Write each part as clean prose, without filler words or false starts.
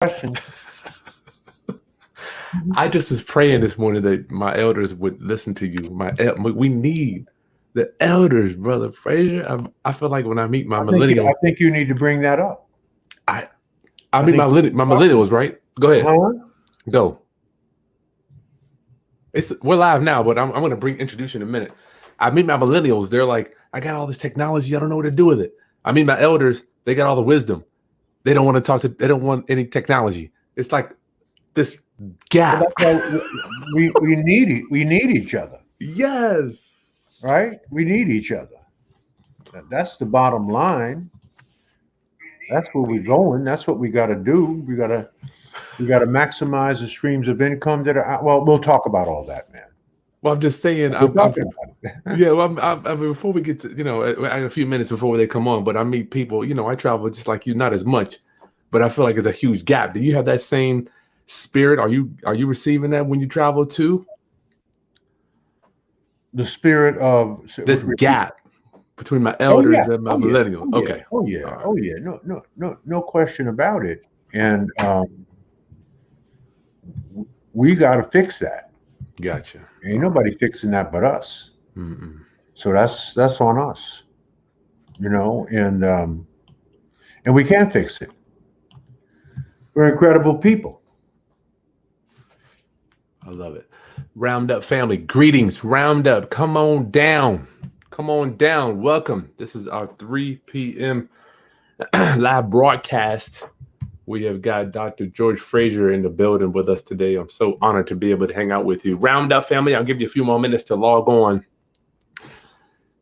question. I just was praying this morning that my elders would listen to you. We need the elders, brother Fraser. I feel like when I meet my millennials, I think you need to bring that up. I meet my millennials, right? Go ahead, go. We're live now, but I'm going to introduce you in a minute. I meet my millennials. They're like, I got all this technology. I don't know what to do with it. I meet my elders. They got all the wisdom. They don't want to talk to. They don't want any technology. It's like this gap. We need each other. Yes. Right. We need each other. That's the bottom line. That's where we're going. That's what we got to do. We got to maximize the streams of income that are. Well, we'll talk about all that, man. Well, I'm just saying. Yeah. Well, I mean, before we get to, I have a few minutes before they come on, but I meet people. I travel just like you, not as much, but I feel like it's a huge gap. Do you have that same spirit? Are you receiving that when you travel too? The spirit of this gap between my elders and my millennials. Okay. Oh yeah. No question about it. And we got to fix that. Gotcha. Ain't nobody fixing that but us. Mm-mm. So that's on us, and we can fix it. We're incredible people. I love it. Roundup family, greetings. Roundup, come on down. Come on down. Welcome. This is our 3 p.m. live broadcast. We have got Dr. George Fraser in the building with us today. I'm so honored to be able to hang out with you. Roundup family, I'll give you a few more minutes to log on.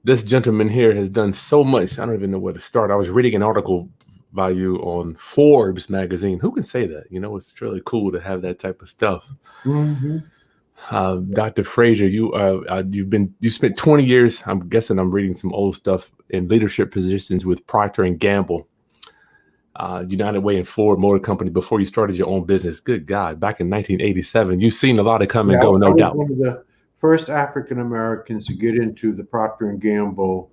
This gentleman here has done so much. I don't even know where to start. I was reading an article by you on Forbes Magazine. Who can say that? It's really cool to have that type of stuff. Mm-hmm. Dr. Fraser, you spent 20 years. I'm guessing I'm reading some old stuff in leadership positions with Procter and Gamble, United Way and Ford Motor Company before you started your own business. Good God, back in 1987, you've seen a lot of come and go, no doubt. One of the first African Americans to get into the Procter and Gamble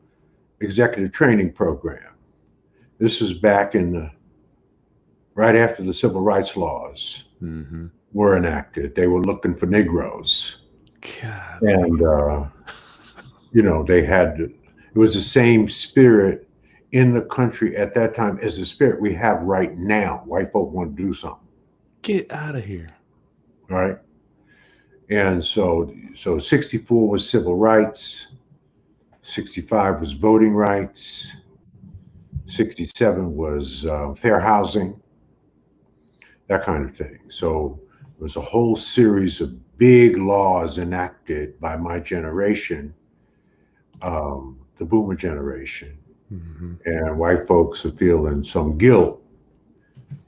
executive training program. This is back right after the civil rights laws. Mm-hmm. Were enacted. They were looking for Negroes. God. And it was the same spirit in the country at that time as the spirit we have right now. White folk want to do something. Get out of here. Right. And so 64 was civil rights, 65 was voting rights, 67 was fair housing, that kind of thing. So there was a whole series of big laws enacted by my generation, the boomer generation. Mm-hmm. And white folks are feeling some guilt,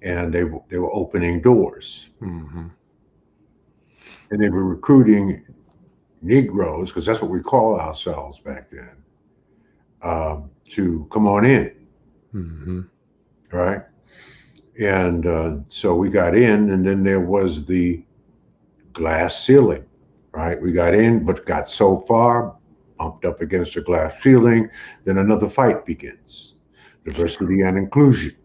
and they were opening doors. Mm-hmm. And they were recruiting Negroes, because that's what we call ourselves back then, to come on in. Mm-hmm. Right? And so we got in, and then there was the glass ceiling, right? We got in, but got so far, bumped up against the glass ceiling, then another fight begins. Diversity and inclusion.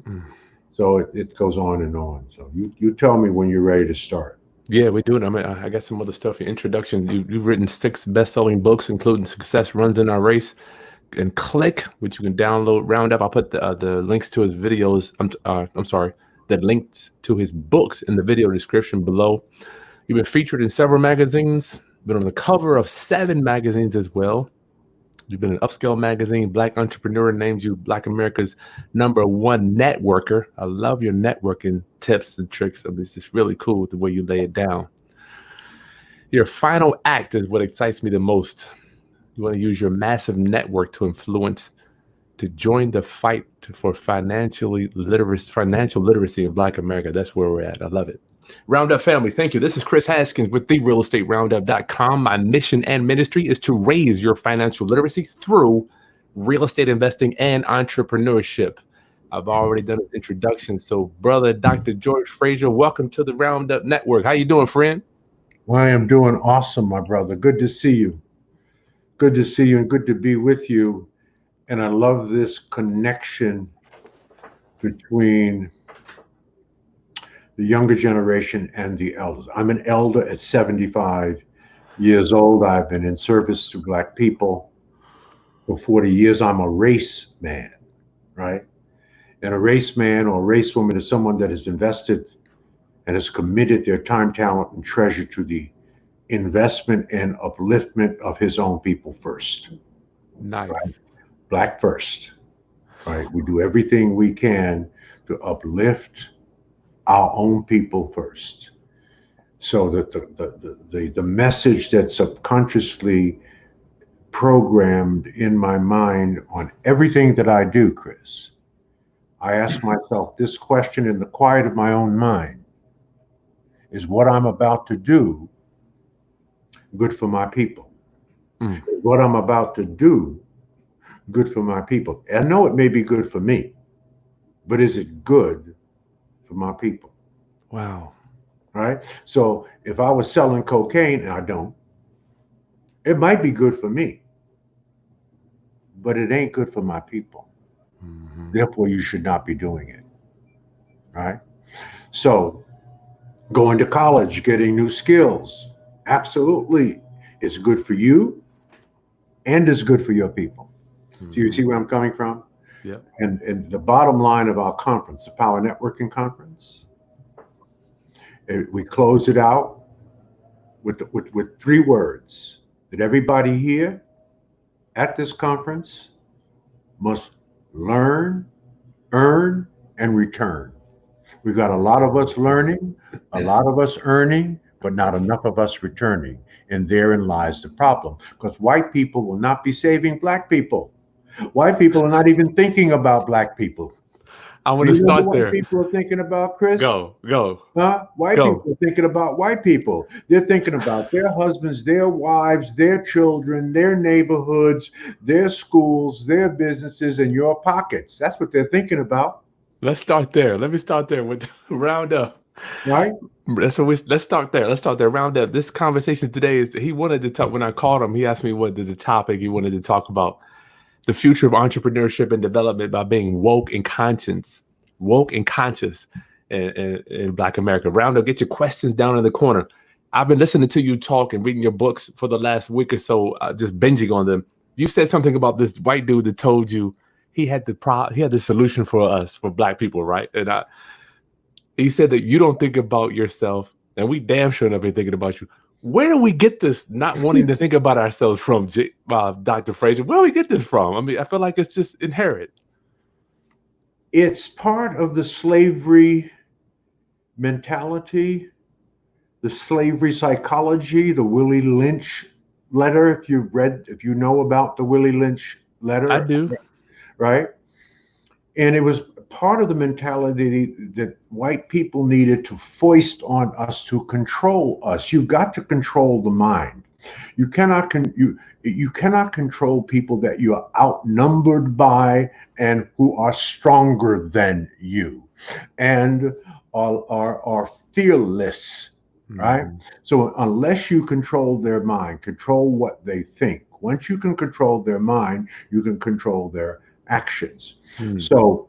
Mm. So it goes on and on. So you tell me when you're ready to start. Yeah, we do it. I got some other stuff. Your introduction. You've written 6 best-selling books, including Success Runs in Our Race and Click, which you can download. Roundup. I'll put the links to his videos. I'm sorry, the links to his books in the video description below. You've been featured in several magazines. Been on the cover of 7 magazines as well. You've been in Upscale Magazine. Black Entrepreneur names you Black America's #1 networker. I love your networking tips and tricks. It's just really cool the way you lay it down. Your final act is what excites me the most. You want to use your massive network to influence, to join the fight for financial literacy in Black America. That's where we're at. I love it. Roundup family, thank you. This is Kris Haskins with therealestateroundup.com. My mission and ministry is to raise your financial literacy through real estate investing and entrepreneurship. I've already done this introduction. So, brother, Dr. George Fraser, welcome to the Roundup Network. How you doing, friend? Well, I am doing awesome, my brother. Good to see you. Good to see you and good to be with you. And I love this connection between the younger generation and the elders. I'm an elder at 75 years old. I've been in service to Black people for 40 years. I'm a race man, right? And a race man or a race woman is someone that has invested and has committed their time, talent, and treasure to the investment and upliftment of his own people first. Nice. Right? Black first, right? We do everything we can to uplift our own people first. So that the message that's subconsciously programmed in my mind on everything that I do, Kris, I ask myself this question in the quiet of my own mind: is what I'm about to do good for my people? Is what I'm about to do good for my people? I know it may be good for me, but is it good for my people? Wow. Right? So if I was selling cocaine, and I don't, it might be good for me, but it ain't good for my people. Therefore, you should not be doing it. Right? So going to college, getting new skills, absolutely, it's good for you and it's good for your people. Do you see where I'm coming from? Yeah. And the bottom line of our conference, the Power Networking Conference, we close it out with 3 words that everybody here at this conference must learn, earn, and return. We've got a lot of us learning, a lot of us earning, but not enough of us returning. And therein lies the problem, because white people will not be saving Black people. White people are not even thinking about Black people. I want to start what there. People are thinking about, Kris? Go. White people are thinking about white people. They're thinking about their husbands, their wives, their children, their neighborhoods, their schools, their businesses, and your pockets. That's what they're thinking about. Let's start there. Let me start there with round up. Right? Let's start there. Let's start there. Round up. This conversation today is, he wanted to talk, when I called him, he asked me what the topic, he wanted to talk about the future of entrepreneurship and development by being woke and conscious in Black America. Round up, get your questions down in the corner. I've been listening to you talk and reading your books for the last week or so, just binging on them. You said something about this white dude that told you he had the solution for us, for Black people, right? And he said that you don't think about yourself, and we damn sure not be thinking about you. Where do we get this not wanting to think about ourselves from, Dr. Fraser? Where do we get this from? I mean, I feel like it's just inherent. It's part of the slavery mentality, the slavery psychology, the Willie Lynch letter. If you know about the Willie Lynch letter. I do. Right? And it was part of the mentality that white people needed to foist on us to control us. You've got to control the mind. You cannot control people that you are outnumbered by and who are stronger than you and are fearless, right? So unless you control their mind, control what they think. Once you can control their mind, you can control their actions. So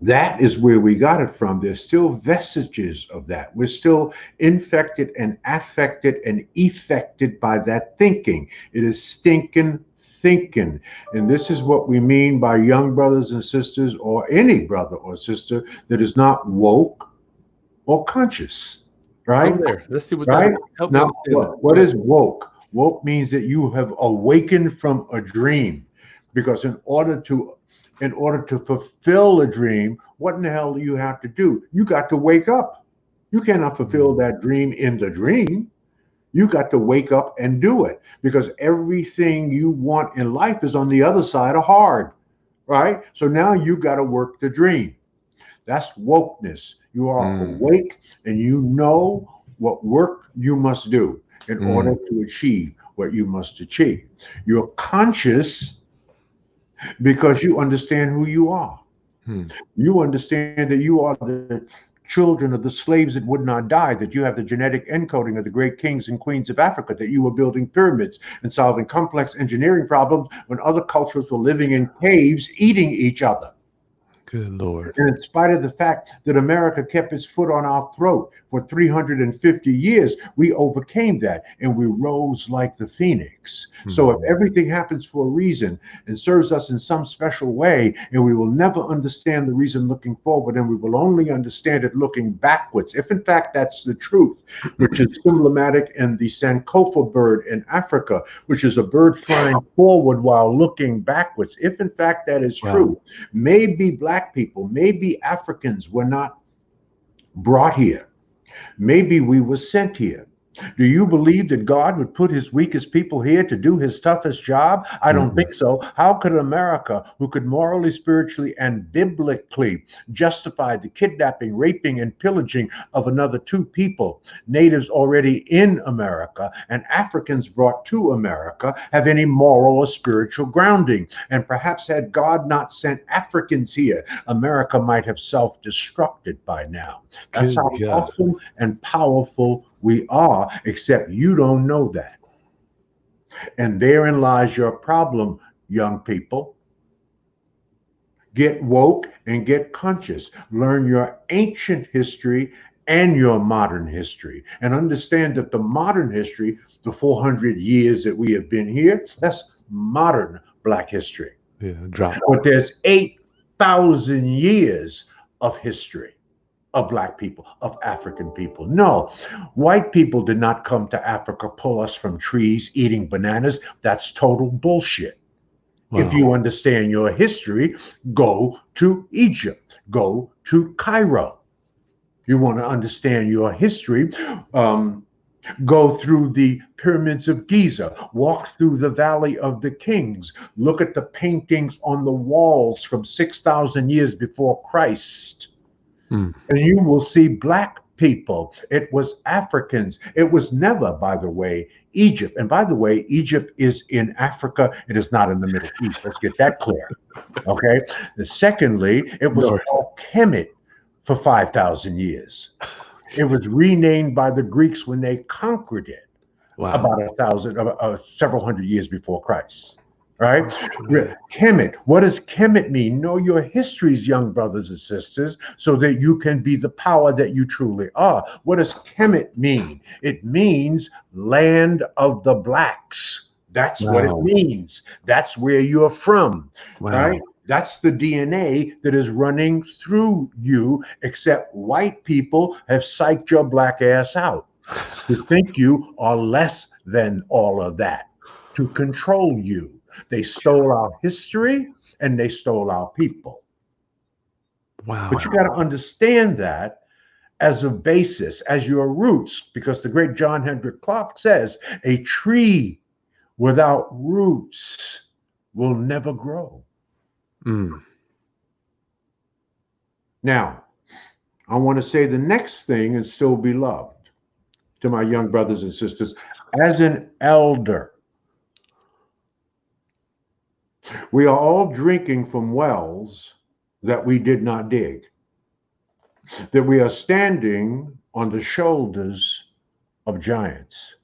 that is where we got it from. There's still vestiges of that. We're still infected and affected and effected by that thinking. It is stinking thinking. And this is what we mean by young brothers and sisters, or any brother or sister that is not woke or conscious, right? Let's see what right? that help. Now, what is woke? Woke means that you have awakened from a dream, because in order to fulfill a dream, what in the hell do you have to do? You got to wake up. You cannot fulfill that dream in the dream. You got to wake up and do it, because everything you want in life is on the other side of hard, right? So now you got to work the dream. That's wokeness. You are awake and you know what work you must do in order to achieve what you must achieve. You're conscious because you understand who you are. You understand that you are the children of the slaves that would not die, that you have the genetic encoding of the great kings and queens of Africa, that you were building pyramids and solving complex engineering problems when other cultures were living in caves eating each other. Good Lord. And in spite of the fact that America kept its foot on our throat for 350 years, we overcame that and we rose like the phoenix. So if everything happens for a reason and serves us in some special way, and we will never understand the reason looking forward, and we will only understand it looking backwards, if in fact that's the truth, which is emblematic in the Sankofa bird in Africa, which is a bird flying forward while looking backwards. If in fact that is true, maybe Black people, maybe Africans were not brought here. Maybe we were sent here. Do you believe that God would put his weakest people here to do his toughest job? I don't think so. How could America, who could morally, spiritually, and biblically justify the kidnapping, raping, and pillaging of another two people, natives already in America and Africans brought to America, have any moral or spiritual grounding? And perhaps had God not sent Africans here, America might have self-destructed by now. That's how awesome and powerful we are, except you don't know that. And therein lies your problem, young people. Get woke and get conscious. Learn your ancient history and your modern history. And understand that the modern history, the 400 years that we have been here, that's modern Black history. But there's 8,000 years of history of Black people, of African people. No, white people did not come to Africa, pull us from trees, eating bananas. That's total bullshit. If you understand your history, go to Egypt, go to Cairo. You want to understand your history, go through the pyramids of Giza, walk through the Valley of the Kings, look at the paintings on the walls from 6,000 years before Christ. And you will see Black people. It was Africans. It was never, by the way, Egypt. And by the way, Egypt is in Africa. It is not in the Middle East. Let's get that clear. Okay. Secondly, it was called Kemet for 5,000 years. It was renamed by the Greeks when they conquered it about several hundred years before Christ. Right? Kemet. What does Kemet mean? Know your histories, young brothers and sisters, so that you can be the power that you truly are. What does Kemet mean? It means land of the Blacks. That's what it means. That's where you're from. Right? That's the DNA that is running through you, except white people have psyched your Black ass out to think you are less than all of that, to control you. They stole our history and they stole our people. But you got to understand that as a basis, as your roots, because the great John Henrik Clarke says, a tree without roots will never grow. Now, I want to say the next thing and still be loved to my young brothers and sisters as an elder. We are all drinking from wells that we did not dig, that we are standing on the shoulders of giants.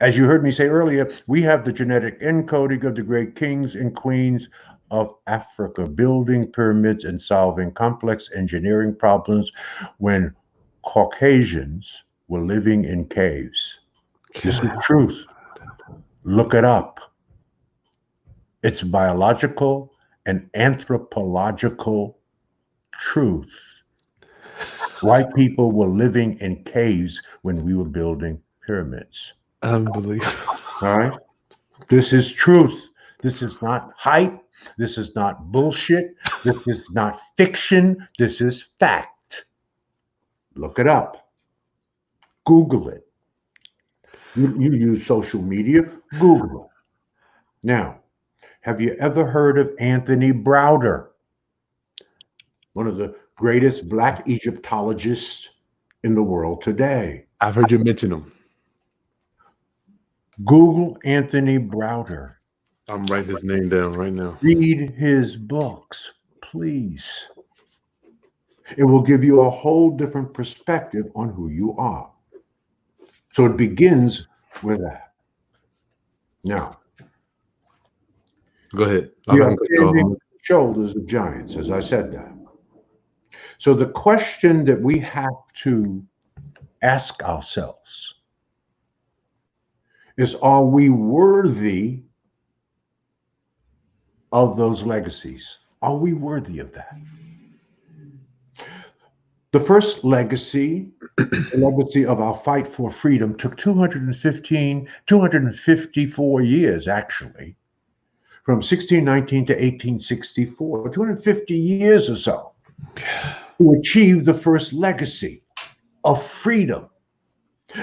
As you heard me say earlier, we have the genetic encoding of the great kings and queens of Africa, building pyramids and solving complex engineering problems when Caucasians were living in caves. This is truth. Look it up. It's biological and anthropological truth. White people were living in caves when we were building pyramids. Unbelievable. All right? This is truth. This is not hype. This is not bullshit. This is not fiction. This is fact. Look it up. Google it. You use social media, Google it. Now, have you ever heard of Anthony Browder? One of the greatest Black Egyptologists in the world today. I've heard you mention him. Google Anthony Browder. I'm writing his name down right now. Read his books, please. It will give you a whole different perspective on who you are. So it begins with that. Now, go ahead. shoulders of giants, as I said that. So the question that we have to ask ourselves is, are we worthy of those legacies? Are we worthy of that? The first legacy, the legacy of our fight for freedom, took 254 years, actually, from 1619 to 1864, 250 years or so, to achieve the first legacy of freedom.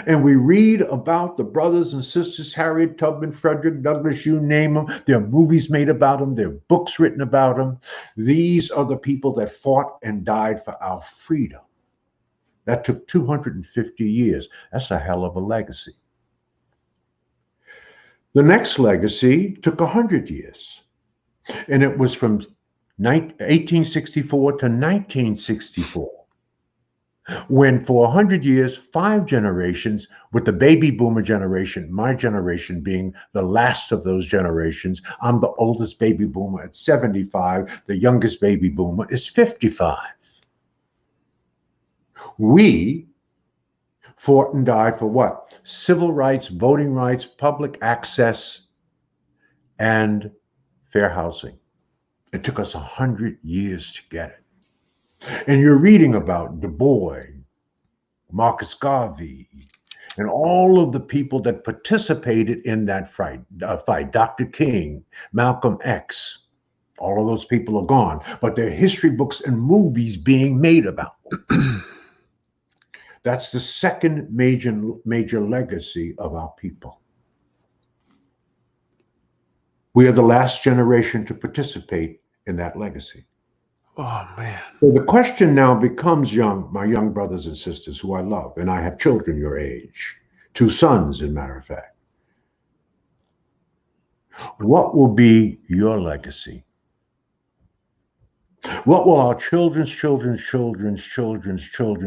And we read about the brothers and sisters, Harriet Tubman, Frederick Douglass, you name them. There are movies made about them. There are books written about them. These are the people that fought and died for our freedom. That took 250 years. That's a hell of a legacy. The next legacy took 100 years. And it was from 1864 to 1964. When for 100 years, 5 generations, with the baby boomer generation, my generation being the last of those generations, I'm the oldest baby boomer at 75, the youngest baby boomer is 55. We fought and died for what? Civil rights, voting rights, public access, and fair housing. It took us 100 years to get it. And you're reading about Du Bois, Marcus Garvey, and all of the people that participated in that fight. Dr. King, Malcolm X, all of those people are gone, but there are history books and movies being made about them. That's the second major legacy of our people. We are the last generation to participate in that legacy. Oh, man. So the question now becomes, my young brothers and sisters who I love, and I have children your age, 2 sons, as a matter of fact. What will be your legacy? What will our children's children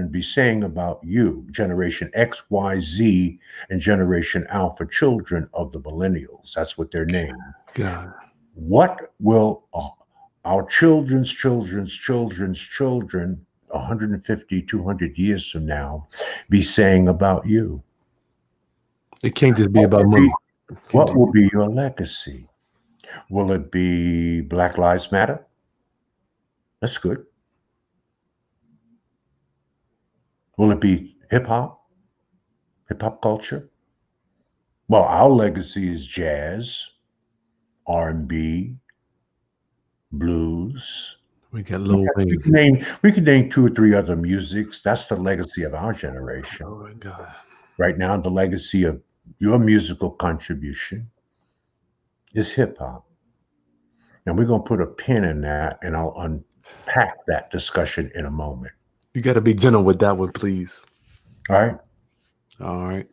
be saying about you, Generation X, Y, Z, and Generation Alpha, children of the millennials? That's what they're named. God. What will our children's children, 150, 200 years from now, be saying about you? It can't just be about money. What will be your legacy? Will it be Black Lives Matter? That's good. Will it be hip hop culture? Well, our legacy is jazz, R&B, blues. We got Lil Wayne. We could name 2 or 3 other musics. That's the legacy of our generation. Oh my God. Right now, the legacy of your musical contribution is hip hop. And we're going to put a pin in that, and I'll unpack that discussion in a moment. You got to be gentle with that one, please. All right. All right.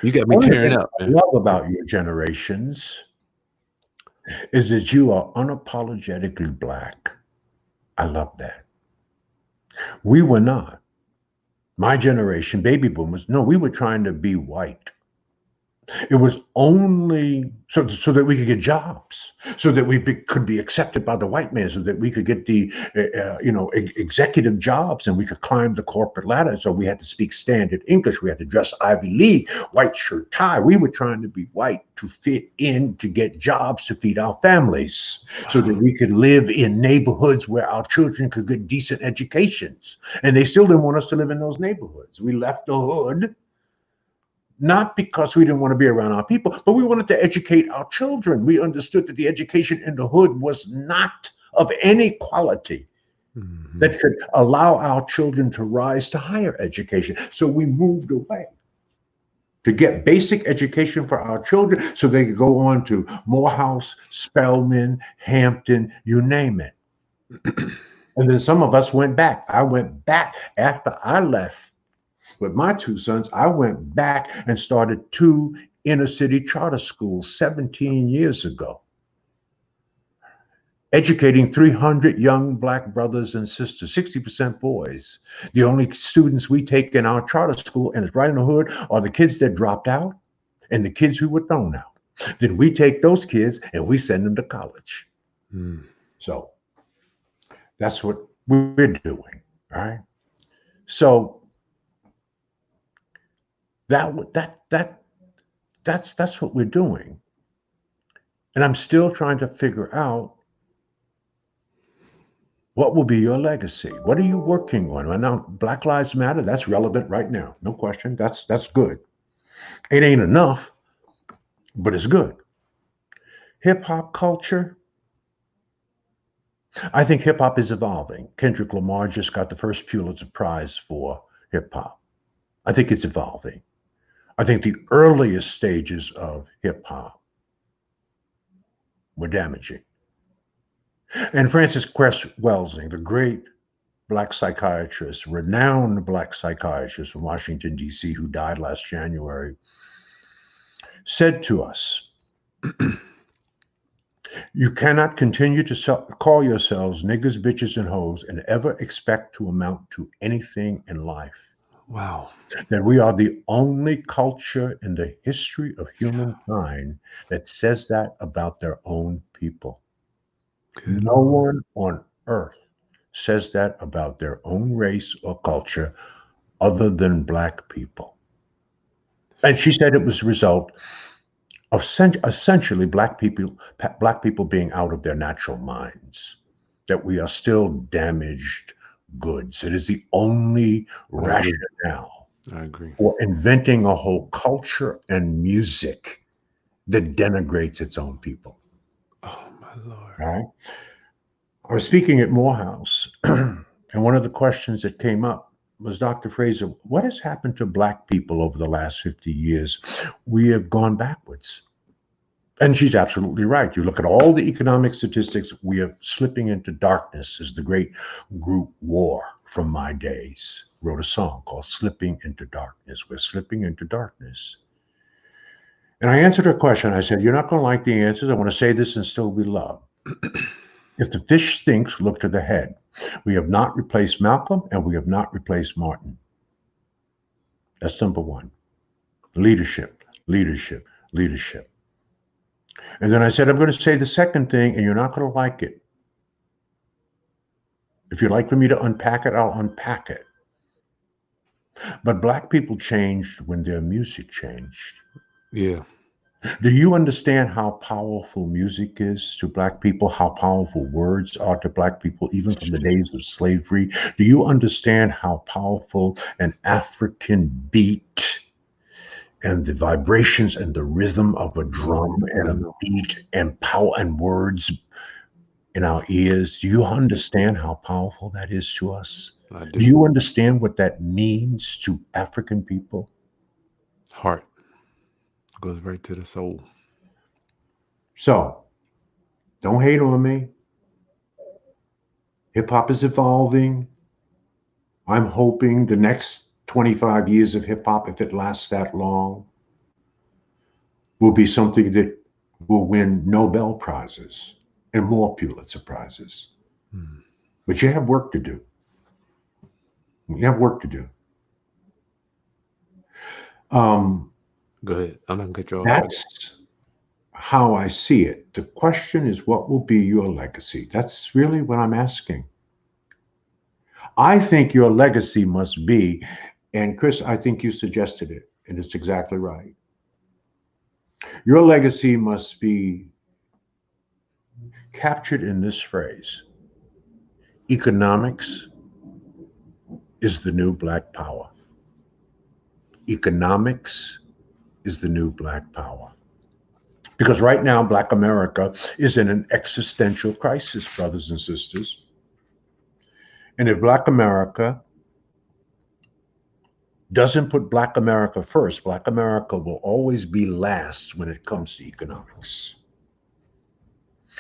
You got me tearing up, man. What I love about your generations is that you are unapologetically Black. I love that. We were not. My generation, baby boomers, no, we were trying to be white. It was only so that we could get jobs, so that we could be accepted by the white man, so that we could get the executive jobs, and we could climb the corporate ladder. So we had to speak standard English. We had to dress Ivy League, white shirt, tie. We were trying to be white to fit in, to get jobs, to feed our families, so that we could live in neighborhoods where our children could get decent educations. And they still didn't want us to live in those neighborhoods. We left the hood. Not because we didn't want to be around our people, but we wanted to educate our children. We understood that the education in the hood was not of any quality that could allow our children to rise to higher education. So we moved away to get basic education for our children so they could go on to Morehouse, Spelman, Hampton, you name it. And then some of us went back. I went back after I left. With my 2 sons, I went back and started 2 inner city charter schools 17 years ago, educating 300 young Black brothers and sisters, 60% boys. The only students we take in our charter school, and it's right in the hood, are the kids that dropped out and the kids who were thrown out. Then we take those kids and we send them to college. So that's what we're doing, right? So that's what we're doing. And I'm still trying to figure out what will be your legacy. What are you working on? Well, now, Black Lives Matter, that's relevant right now. No question. That's good. It ain't enough, but it's good. Hip hop culture, I think hip hop is evolving. Kendrick Lamar just got the first Pulitzer Prize for hip hop. I think it's evolving. I think the earliest stages of hip hop were damaging. And Francis Cress Welsing, the great Black psychiatrist, renowned Black psychiatrist from Washington, D.C., who died last January, said to us, you cannot continue to call yourselves niggas, bitches, and hoes and ever expect to amount to anything in life. Wow. That we are the only culture in the history of humankind that says that about their own people. Good. No one on earth says that about their own race or culture other than Black people. And she said it was a result of essentially Black people being out of their natural minds, that we are still damaged goods. It is the only rationale I agree. for inventing a whole culture and music that denigrates its own people. Oh, my Lord. All right. I was speaking at Morehouse, and one of the questions that came up was, Dr. Fraser, what has happened to Black people over the last 50 years? We have gone backwards. And she's absolutely right. You look at all the economic statistics, we are slipping into darkness, as the great group War from my days wrote a song called Slipping into Darkness. We're slipping into darkness. And I answered her question. I said, you're not going to like the answers. I want to say this and still be loved. If the fish stinks, look to the head. We have not replaced Malcolm and we have not replaced Martin. That's number one. Leadership, leadership, leadership. And then I said, I'm going to say the second thing, and you're not going to like it. If you'd like for me to unpack it, I'll unpack it. But Black people changed when their music changed. Yeah. Do you understand how powerful music is to Black people, how powerful words are to Black people, even from the days of slavery? Do you understand how powerful an African beat and the vibrations and the rhythm of a drum and a beat and power and words in our ears? Do you understand how powerful that is to us? I do. Do you understand what that means to African people? Heart goes right to the soul. So, don't hate on me. Hip hop is evolving. I'm hoping the next 25 years of hip hop, if it lasts that long, will be something that will win Nobel Prizes and more Pulitzer Prizes. But you have work to do. You have work to do. Go ahead. I'm not going to cut you off. That's how I see it. The question is, what will be your legacy? That's really what I'm asking. I think your legacy must be, and Kris, I think you suggested it, and it's exactly right. Your legacy must be captured in this phrase: economics is the new Black power. Economics is the new Black power. Because right now, Black America is in an existential crisis, brothers and sisters. And if Black America doesn't put Black America first, Black America will always be last when it comes to economics.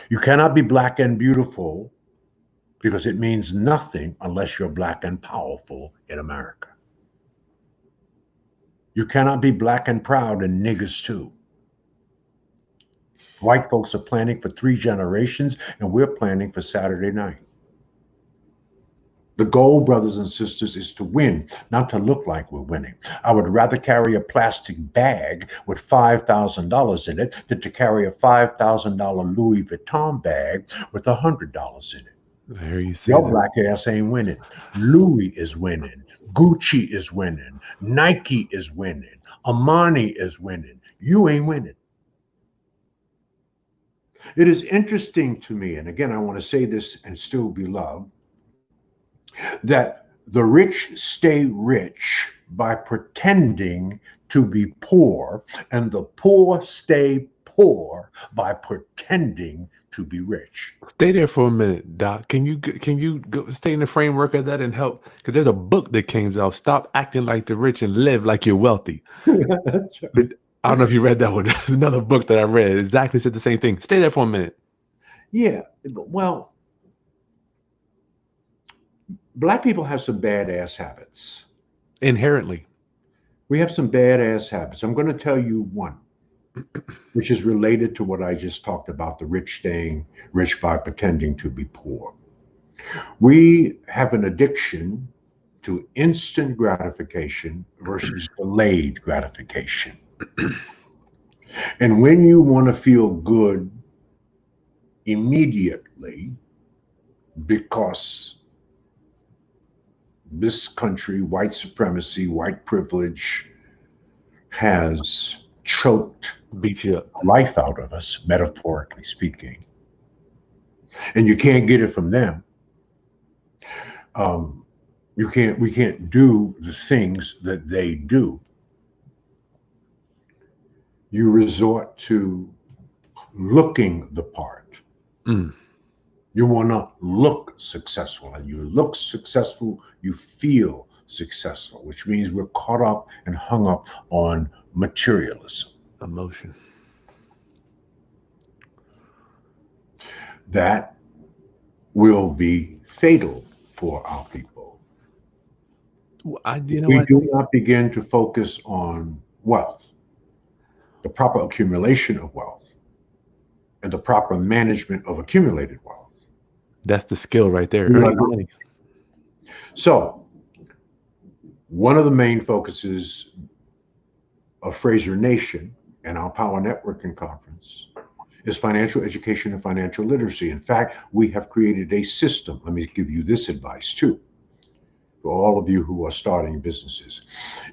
You cannot be Black and beautiful, because it means nothing unless you're Black and powerful in America. You cannot be Black and proud and niggas too. White folks are planning for 3 generations, and we're planning for Saturday night. The goal, brothers and sisters, is to win, not to look like we're winning. I would rather carry a plastic bag with $5,000 in it than to carry a $5,000 Louis Vuitton bag with $100 in it. I hear you say Your that. black ass ain't winning. Louis is winning. Gucci is winning. Nike is winning. Armani is winning. You ain't winning. It is interesting to me, and again, I want to say this and still be loved, that the rich stay rich by pretending to be poor, and the poor stay poor by pretending to be rich. Stay there for a minute, Doc. Can you go stay in the framework of that and help? Because there's a book that came out, Stop Acting Like the Rich and Live Like You're Wealthy. I don't know if you read that one. There's another book that I read. Exactly said the same thing. Stay there for a minute. Yeah, well, black people have some badass habits. Inherently. We have some badass habits. I'm going to tell you one, which is related to what I just talked about, the rich staying rich by pretending to be poor. We have an addiction to instant gratification versus delayed gratification. And when you want to feel good immediately, because this country, white supremacy, white privilege, has choked Beat you up. life out of us, metaphorically speaking, and you can't get it from them. We can't do the things that they do. You resort to looking the part. Mm. You want to look successful, and you look successful, you feel successful, which means we're caught up and hung up on materialism. Emotion. That will be fatal for our people. You know We what? do not begin to focus on wealth, the proper accumulation of wealth, and the proper management of accumulated wealth. That's the skill right there. Yeah. Earning money. So, one of the main focuses of Fraser Nation and our Power Networking Conference is financial education and financial literacy. In fact, we have created a system. Let me give you this advice too, for all of you who are starting businesses.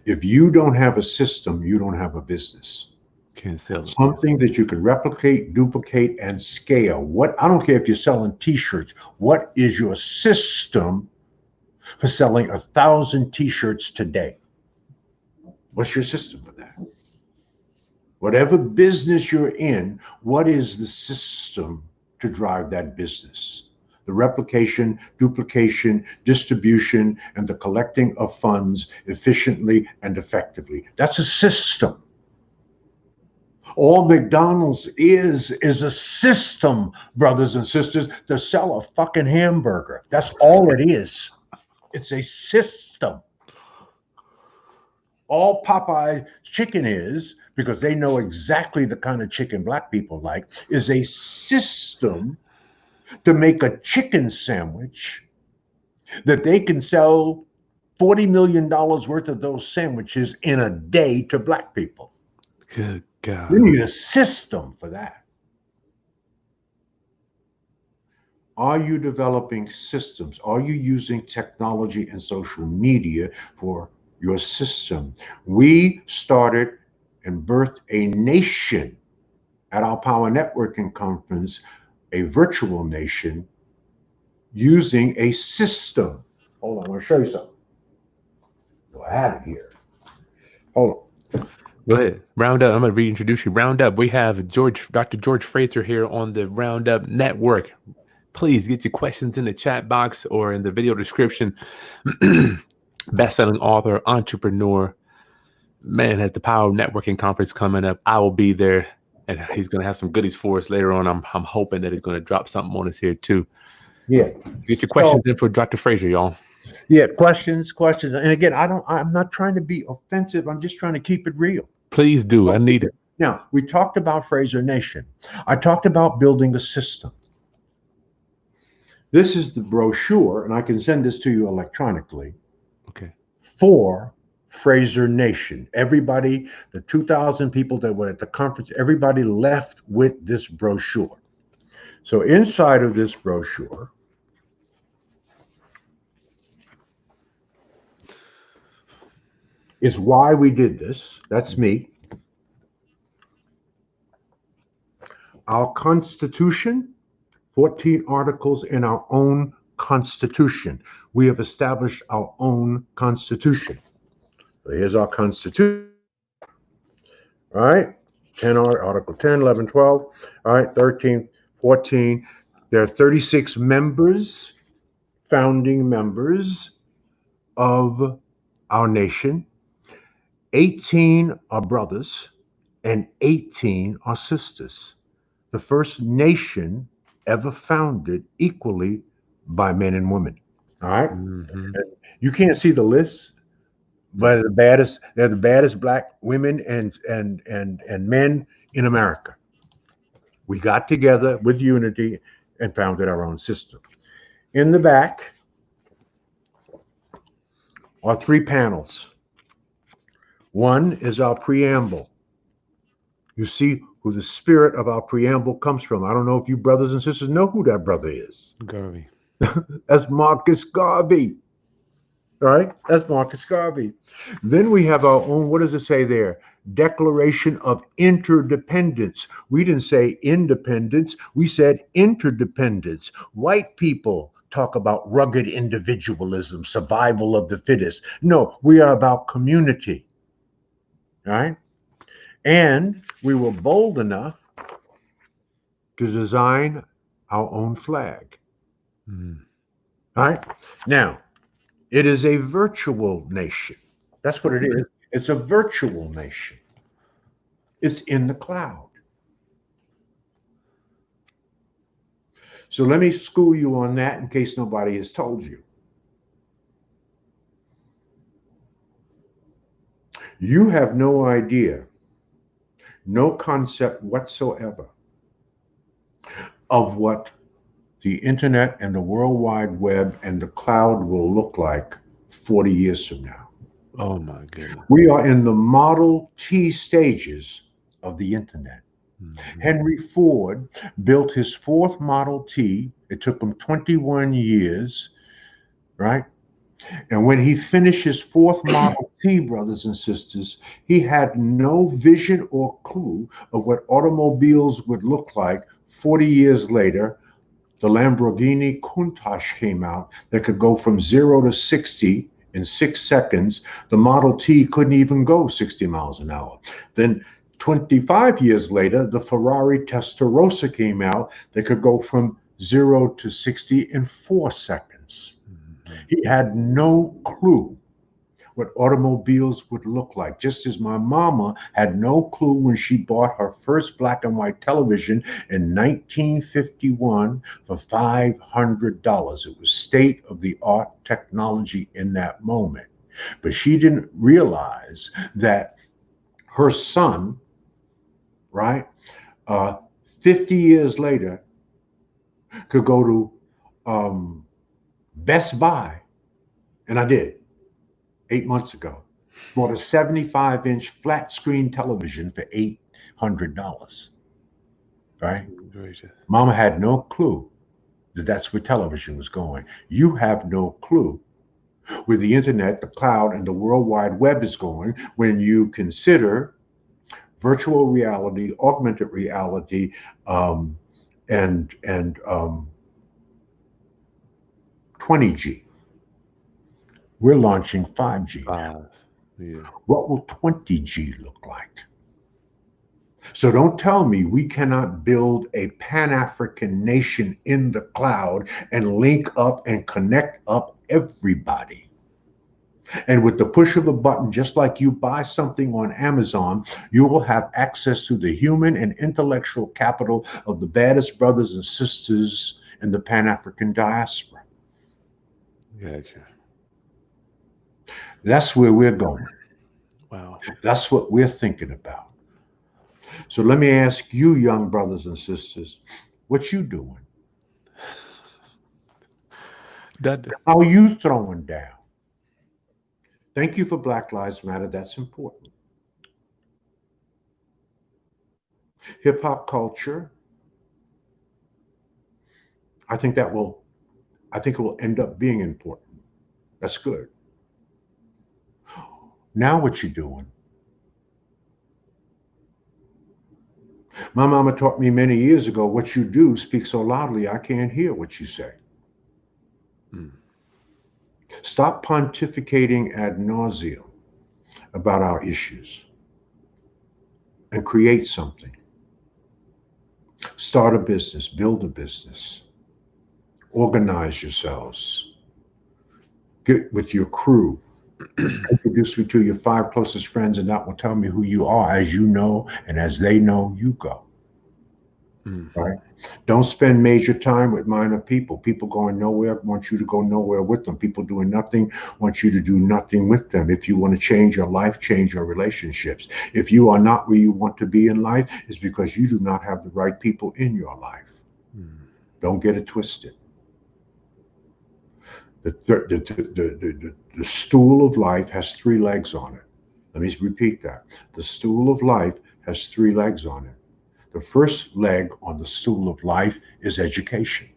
If you don't have a system, you don't have a business. Can't sell it. Something that you can replicate, duplicate, and scale. I don't care if you're selling t-shirts. What is your system for selling 1,000 t-shirts today? What's your system for that? Whatever business you're in, what is the system to drive that business? The replication, duplication, distribution, and the collecting of funds efficiently and effectively. That's a system. All McDonald's is a system, brothers and sisters, to sell a fucking hamburger. That's all it is. It's a system. All Popeye chicken is, because they know exactly the kind of chicken black people like, is a system to make a chicken sandwich that they can sell $40 million worth of those sandwiches in a day to black people. Good God. You need a system for that. Are you developing systems? Are you using technology and social media for your system? We started and birthed a nation at our Power Networking Conference, a virtual nation, using a system. Hold on, I want to show you something. Do I have it here? Hold on. Go ahead. Roundup. I'm going to reintroduce you. Roundup. We have Dr. George Fraser here on the Roundup Network. Please get your questions in the chat box or in the video description. Best-selling author, entrepreneur, man, has the Power Networking Conference coming up. I will be there, and he's going to have some goodies for us later on. I'm hoping that he's going to drop something on us here too. Yeah. Get your questions in for Dr. Fraser, y'all. Yeah, questions. And again, I'm not trying to be offensive. I'm just trying to keep it real. Please do. I need it. Now, we talked about Fraser Nation. I talked about building a system. This is the brochure, and I can send this to you electronically, Okay. for Fraser Nation. Everybody, the 2,000 people that were at the conference, everybody left with this brochure. So inside of this brochure is why we did this. That's me. Our Constitution, 14 articles in our own Constitution. We have established our own Constitution. So here's our Constitution. All right. 10 Article 10, 11, 12. All right. 13, 14. There are 36 members, founding members of our nation. 18 are brothers and 18 are sisters. The first nation ever founded equally by men and women. All right. Mm-hmm. You can't see the list, but they're the baddest black women and men in America. We got together with unity and founded our own system. In the back are 3 panels. One is our preamble. You see who the spirit of our preamble comes from. I don't know if you brothers and sisters know who that brother is. Garvey. That's Marcus Garvey. All right, that's Marcus Garvey. Then we have our own, what does it say there? Declaration of Interdependence. We didn't say independence, we said interdependence. White people talk about rugged individualism, survival of the fittest. No, we are about community. All right? And we were bold enough to design our own flag. Mm. All right? Now, it is a virtual nation. That's what it is. It's a virtual nation. It's in the cloud. So let me school you on that in case nobody has told you. You have no idea, no concept whatsoever of what the internet and the World Wide Web and the cloud will look like 40 years from now. Oh my goodness. We are in the Model T stages of the internet. Mm-hmm. Henry Ford built his 4th Model T. It took him 21 years, right? And when he finished his 4th Model T, brothers and sisters, he had no vision or clue of what automobiles would look like 40 years later. The Lamborghini Countach came out that could go from 0 to 60 in 6 seconds. The Model T couldn't even go 60 miles an hour. Then 25 years later, the Ferrari Testarossa came out that could go from 0 to 60 in 4 seconds. Mm-hmm. He had no clue what automobiles would look like, just as my mama had no clue when she bought her first black and white television in 1951 for $500. It was state-of-the-art technology in that moment. But she didn't realize that her son, right, 50 years later, could go to Best Buy, and I did. 8 months ago, bought a 75-inch flat screen television for $800. Right? Gracious. Mama had no clue that that's where television was going. You have no clue where the internet, the cloud, and the World Wide Web is going when you consider virtual reality, augmented reality, and 20G. We're launching 5G now. Yeah. What will 20G look like? So don't tell me we cannot build a Pan-African nation in the cloud and link up and connect up everybody. And with the push of a button, just like you buy something on Amazon, you will have access to the human and intellectual capital of the baddest brothers and sisters in the Pan-African diaspora. Gotcha. That's where we're going. Wow. That's what we're thinking about. So let me ask you, young brothers and sisters, what you doing? That How you throwing down? Thank you for Black Lives Matter. That's important. Hip hop culture. I think it will end up being important. That's good. Now what you doing? My mama taught me many years ago, what you do speaks so loudly I can't hear what you say. Stop pontificating ad nauseum about our issues and create something. Start a business, build a business, organize yourselves, get with your crew, introduce me to your 5 closest friends, and that will tell me who you are. As you know, and as they know, you go. Right? Don't spend major time with minor people. People going nowhere want you to go nowhere with them. People doing nothing want you to do nothing with them. If you want to change your life, change your relationships. If you are not where you want to be in life, it's because you do not have the right people in your life. Don't get it twisted. The stool of life has 3 legs on it. Let me repeat that. The stool of life has 3 legs on it. The first leg on the stool of life is education.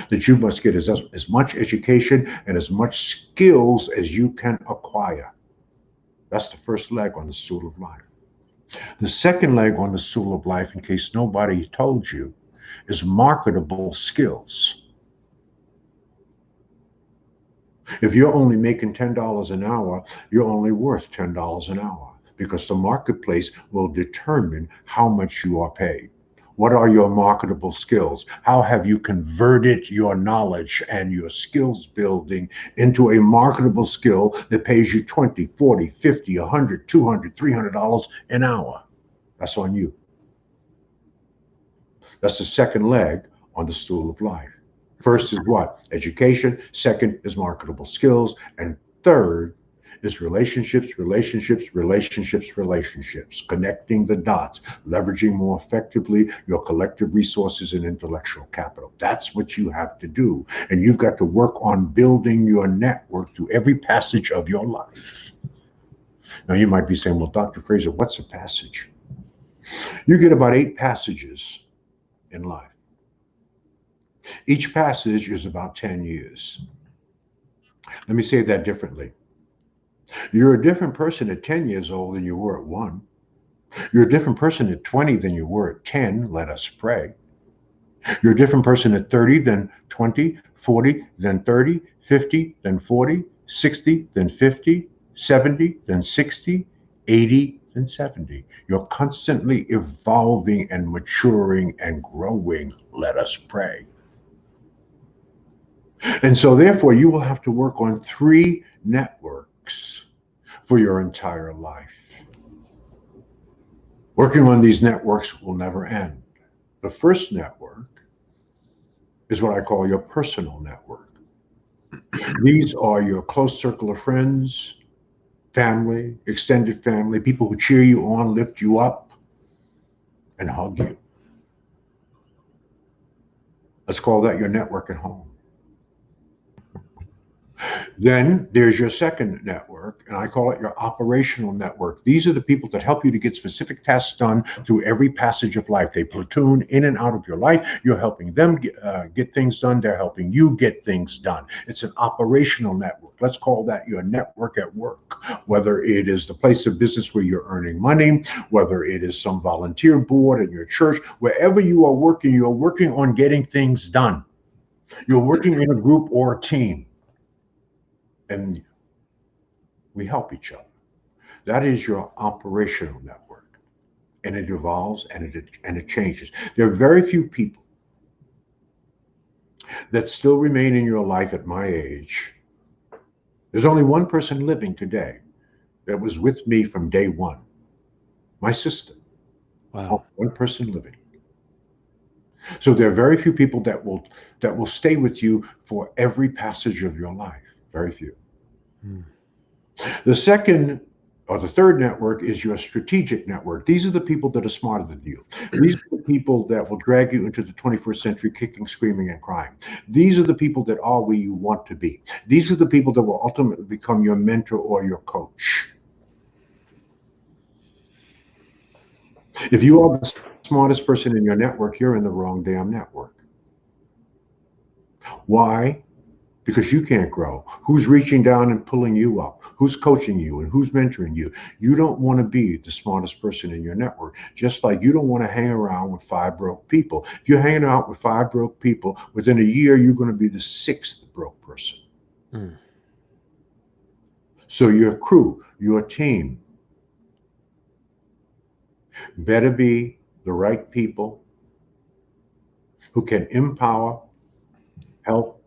That you must get as much education and as much skills as you can acquire. That's the first leg on the stool of life. The second leg on the stool of life, in case nobody told you, is marketable skills. If you're only making $10 an hour, you're only worth $10 an hour, because the marketplace will determine how much you are paid. What are your marketable skills? How have you converted your knowledge and your skills building into a marketable skill that pays you $20, $40, $50, $100, $200, $300 an hour? That's on you. That's the second leg on the stool of life. First is what? Education. Second is marketable skills. And third is relationships, relationships, relationships, relationships. Connecting the dots, leveraging more effectively your collective resources and intellectual capital. That's what you have to do. And you've got to work on building your network through every passage of your life. Now you might be saying, well, Dr. Fraser, what's a passage? You get about 8 passages in life. Each passage is about 10 years. Let me say that differently. You're a different person at 10 years old than you were at 1. You're a different person at 20 than you were at 10. Let us pray. You're a different person at 30 than 20, 40 than 30, 50 than 40, 60 than 50, 70 than 60, 80 than 70. You're constantly evolving and maturing and growing. Let us pray. And so therefore, you will have to work on 3 networks for your entire life. Working on these networks will never end. The first network is what I call your personal network. These are your close circle of friends, family, extended family, people who cheer you on, lift you up, and hug you. Let's call that your network at home. Then there's your second network, and I call it your operational network. These are the people that help you to get specific tasks done through every passage of life. They platoon in and out of your life. You're helping them get things done. They're helping you get things done. It's an operational network. Let's call that your network at work, whether it is the place of business where you're earning money, whether it is some volunteer board in your church, wherever you are working, you're working on getting things done. You're working in a group or a team. And we help each other. That is your operational network. And it evolves and it changes. There are very few people that still remain in your life at my age. There's only one person living today that was with me from day one. My sister. Wow. One person living. So there are very few people that will stay with you for every passage of your life. Very few. The second Or the third network is your strategic network. These are the people that are smarter than you. These are the people that will drag you into the 21st century kicking, screaming, and crying. These are the people that are where you want to be. These are the people that will ultimately become your mentor or your coach. If you are the smartest person in your network, you're in the wrong damn network. Why? Because you can't grow. Who's reaching down and pulling you up? Who's coaching you and who's mentoring you? You don't want to be the smartest person in your network, just like you don't want to hang around with 5 broke people. If you're hanging out with 5 broke people, within a year, you're going to be the 6th broke person. So your crew, your team, better be the right people who can empower, help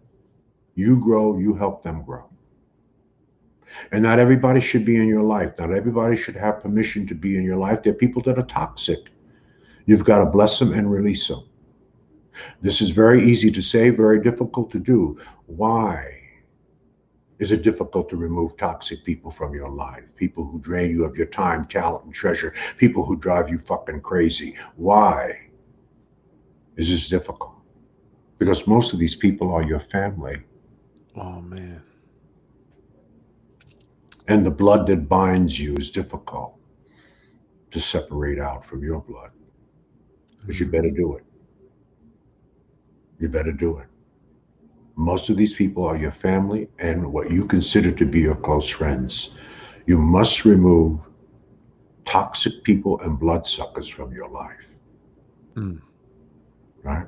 you grow, you help them grow. And not everybody should be in your life. Not everybody should have permission to be in your life. There are people that are toxic. You've got to bless them and release them. This is very easy to say, very difficult to do. Why is it difficult to remove toxic people from your life? People who drain you of your time, talent, and treasure. People who drive you fucking crazy. Why is this difficult? Because most of these people are your family. Oh, man. And the blood that binds you is difficult to separate out from your blood. But you better do it. You better do it. Most of these people are your family and what you consider to be your close friends. You must remove toxic people and bloodsuckers from your life. Right?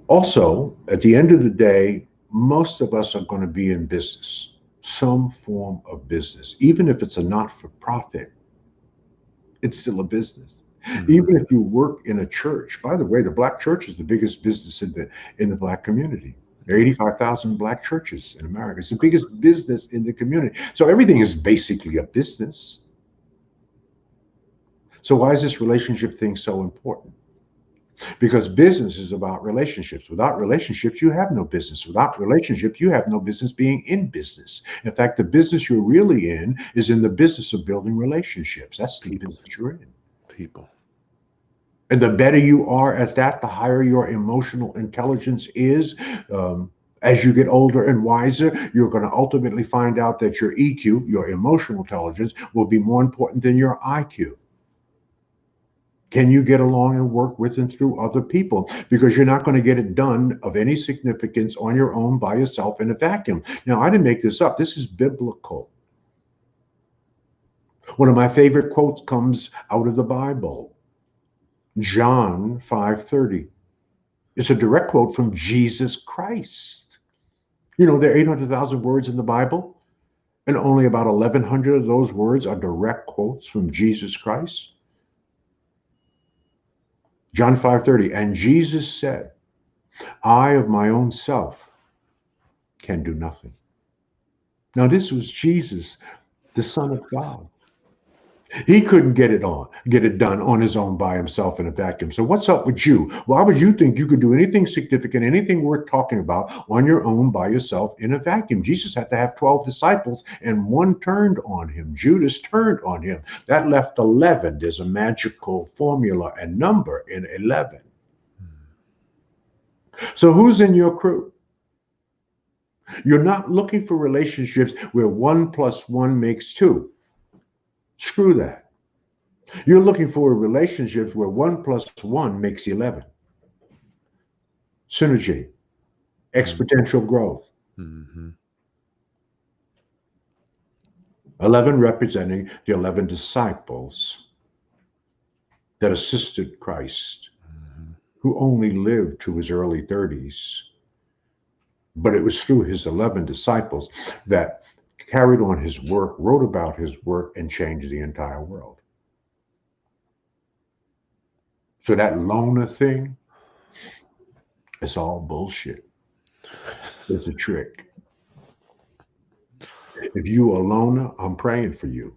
Also, at the end of the day, most of us are going to be in business, some form of business. Even if it's a not-for-profit, it's still a business. Even if you work in a church. By the way, the Black church is the biggest business in the Black community. There are 85,000 Black churches in America. It's the biggest business in the community. So everything is basically a business. So why is this relationship thing so important? Because business is about relationships. Without relationships, you have no business. Without relationships, you have no business being in business. In fact, the business you're really in is in the business of building relationships. That's the business you're in. People. And the better you are at that, the higher your emotional intelligence is. As you get older and wiser, you're going to ultimately find out that your EQ, your emotional intelligence, will be more important than your IQ. Can you get along and work with and through other people? Because you're not going to get it done of any significance on your own by yourself in a vacuum. Now, I didn't make this up. This is biblical. One of my favorite quotes comes out of the Bible. John 5:30. It's a direct quote from Jesus Christ. You know, there are 800,000 words in the Bible, and only about 1,100 of those words are direct quotes from Jesus Christ. John 5:30, and Jesus said, I of my own self can do nothing. Now, this was Jesus, the Son of God. He couldn't get it done on his own by himself in a vacuum. So what's up with you? Why would you think you could do anything significant, anything worth talking about on your own by yourself in a vacuum? Jesus had to have 12 disciples and one turned on him. Judas turned on him. That left 11. There's a magical formula and number in 11. So who's in your crew? You're not looking for relationships where 1 + 1 makes 2. Screw that. You're looking for relationships where 1 + 1 makes 11. Synergy, exponential growth. 11 representing the 11 disciples that assisted Christ, who only lived to his early 30s. But it was through his 11 disciples that carried on his work, wrote about his work, and changed the entire world. So that loner thing, it's all bullshit. It's a trick. If you a loner, I'm praying for you.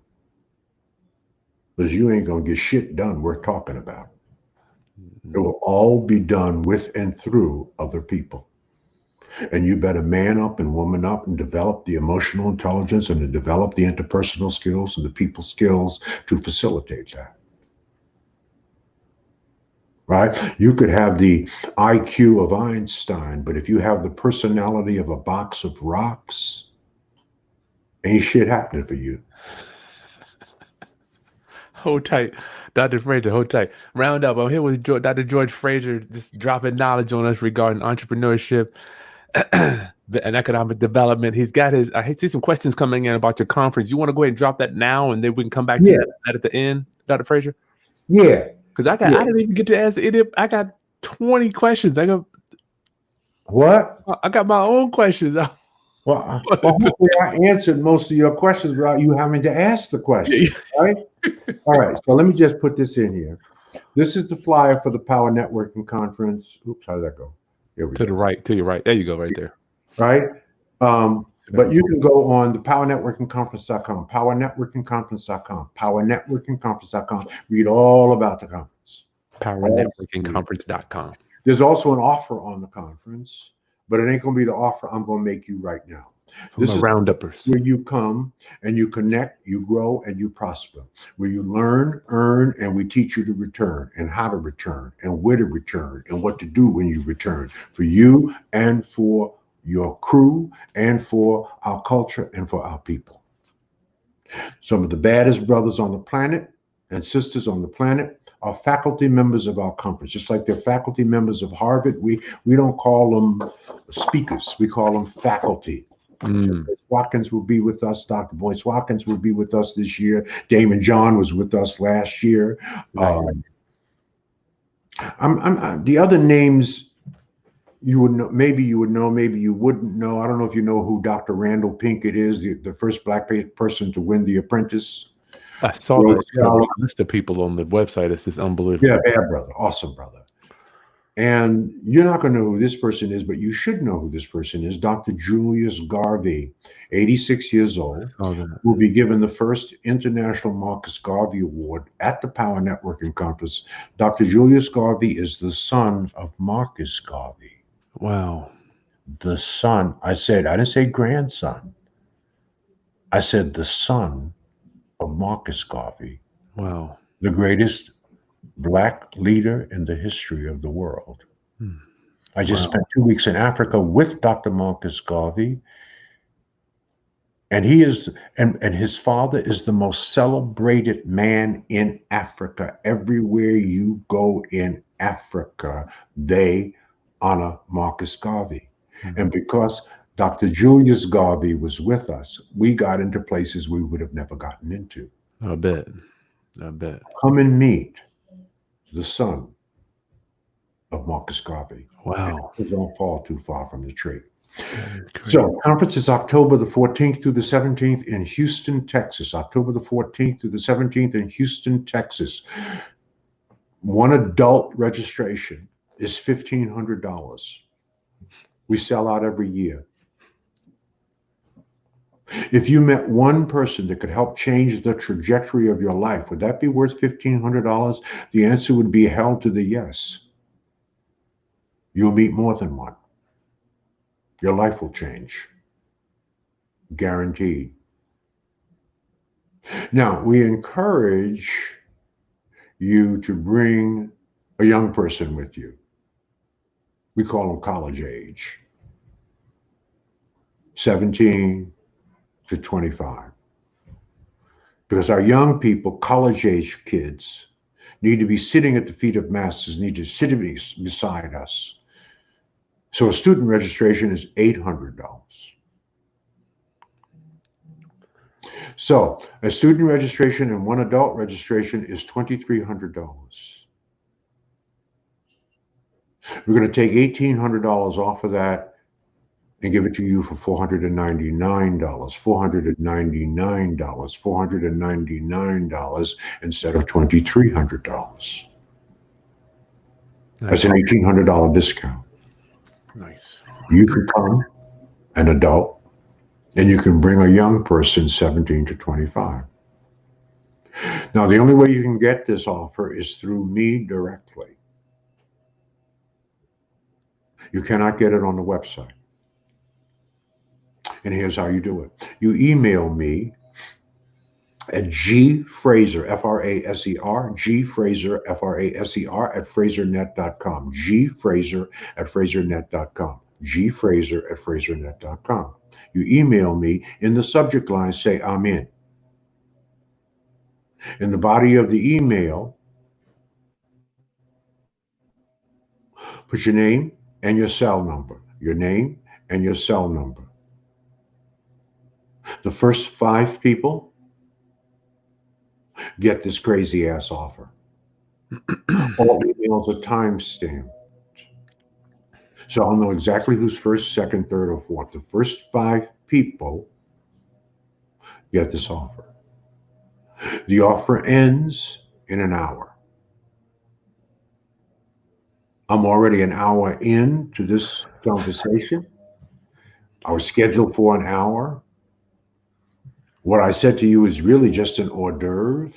Because you ain't going to get shit done worth talking about. It will all be done with and through other people. And you better man up and woman up and develop the emotional intelligence and to develop the interpersonal skills and the people skills to facilitate that. Right? You could have the IQ of Einstein, but if you have the personality of a box of rocks, ain't shit happening for you. Hold tight, Dr. Fraser. Hold tight. Round up. I'm here with Dr. George Fraser, just dropping knowledge on us regarding entrepreneurship and economic development. He's got his. I see some questions coming in about your conference. You want to go ahead and drop that now, and then we can come back to that at the end, Dr. Fraser? Yeah. Because I didn't even get to ask any. I got 20 questions. I got my own questions. Well, hopefully I answered most of your questions without you having to ask the question, right? All right, so let me just put this in here. This is the flyer for the Power Networking Conference. Oops, how did that go? Here we go. To the right, to your right. There you go, right there. Right? But you can go on the powernetworkingconference.com, powernetworkingconference.com, powernetworkingconference.com. Read all about the conference. Powernetworkingconference.com. There's also an offer on the conference, but it ain't going to be the offer I'm going to make you right now. This is rounduppers where you come and you connect, you grow, and you prosper. Where you learn, earn, and we teach you to return and how to return and where to return and what to do when you return for you and for your crew and for our culture and for our people. Some of the baddest brothers on the planet and sisters on the planet are faculty members of our conference, just like they're faculty members of Harvard. We don't call them speakers, we call them faculty. Watkins will be with us. Dr. Boyce Watkins will be with us this year. Damon John was with us last year. The other names you would know, maybe you wouldn't know. I don't know if you know who Dr. Randall Pinkett is, the first Black person to win The Apprentice. I saw that. A list of people on the website. It's just unbelievable. Yeah, bad brother, awesome brother. And you're not going to know who this person is, but you should know who this person is. Dr. Julius Garvey, 86 years old, will be given the first International Marcus Garvey Award at the Power Networking Conference. Dr. Julius Garvey is the son of Marcus Garvey. Wow. The son. I didn't say grandson. I said the son of Marcus Garvey. Wow. The greatest Black leader in the history of the world. I just spent 2 weeks in Africa with Dr. Marcus Garvey, and he is, and his father is the most celebrated man in Africa. Everywhere you go in Africa, they honor Marcus Garvey. And because Dr. Julius Garvey was with us, we got into places we would have never gotten into. I bet. Come and meet the son of Marcus Garvey. Wow. Don't fall too far from the tree. So conference is October the 14th through the 17th in Houston, Texas. October the 14th through the 17th in Houston, Texas. One adult registration is $1,500. We sell out every year. If you met one person that could help change the trajectory of your life, would that be worth $1,500? The answer would be hell to the yes. You'll meet more than one. Your life will change. Guaranteed. Now, we encourage you to bring a young person with you. We call them college age. 17 to 25. Because our young people, college age kids, need to be sitting at the feet of masters, need to sit beside us. So a student registration is $800. So a student registration and one adult registration is $2,300. We're going to take $1,800 off of that and give it to you for $499, $499 instead of $2,300. That's an $1,800 discount. Nice. You could come, an adult, and you can bring a young person, 17 to 25. Now, the only way you can get this offer is through me directly. You cannot get it on the website. And here's how you do it. You email me at gfraser, Fraser, gfraser, Fraser, at frasernet.com, gfraser at frasernet.com, gfraser at frasernet.com. You email me, in the subject line, say, I'm in. In the body of the email, put your name and your cell number, your name and your cell number. The first 5 people get this crazy ass offer. All emails are timestamped. So I'll know exactly who's first, second, third, or fourth. The first 5 people get this offer. The offer ends in an hour. I'm already an hour into this conversation. I was scheduled for an hour. What I said to you is really just an hors d'oeuvre.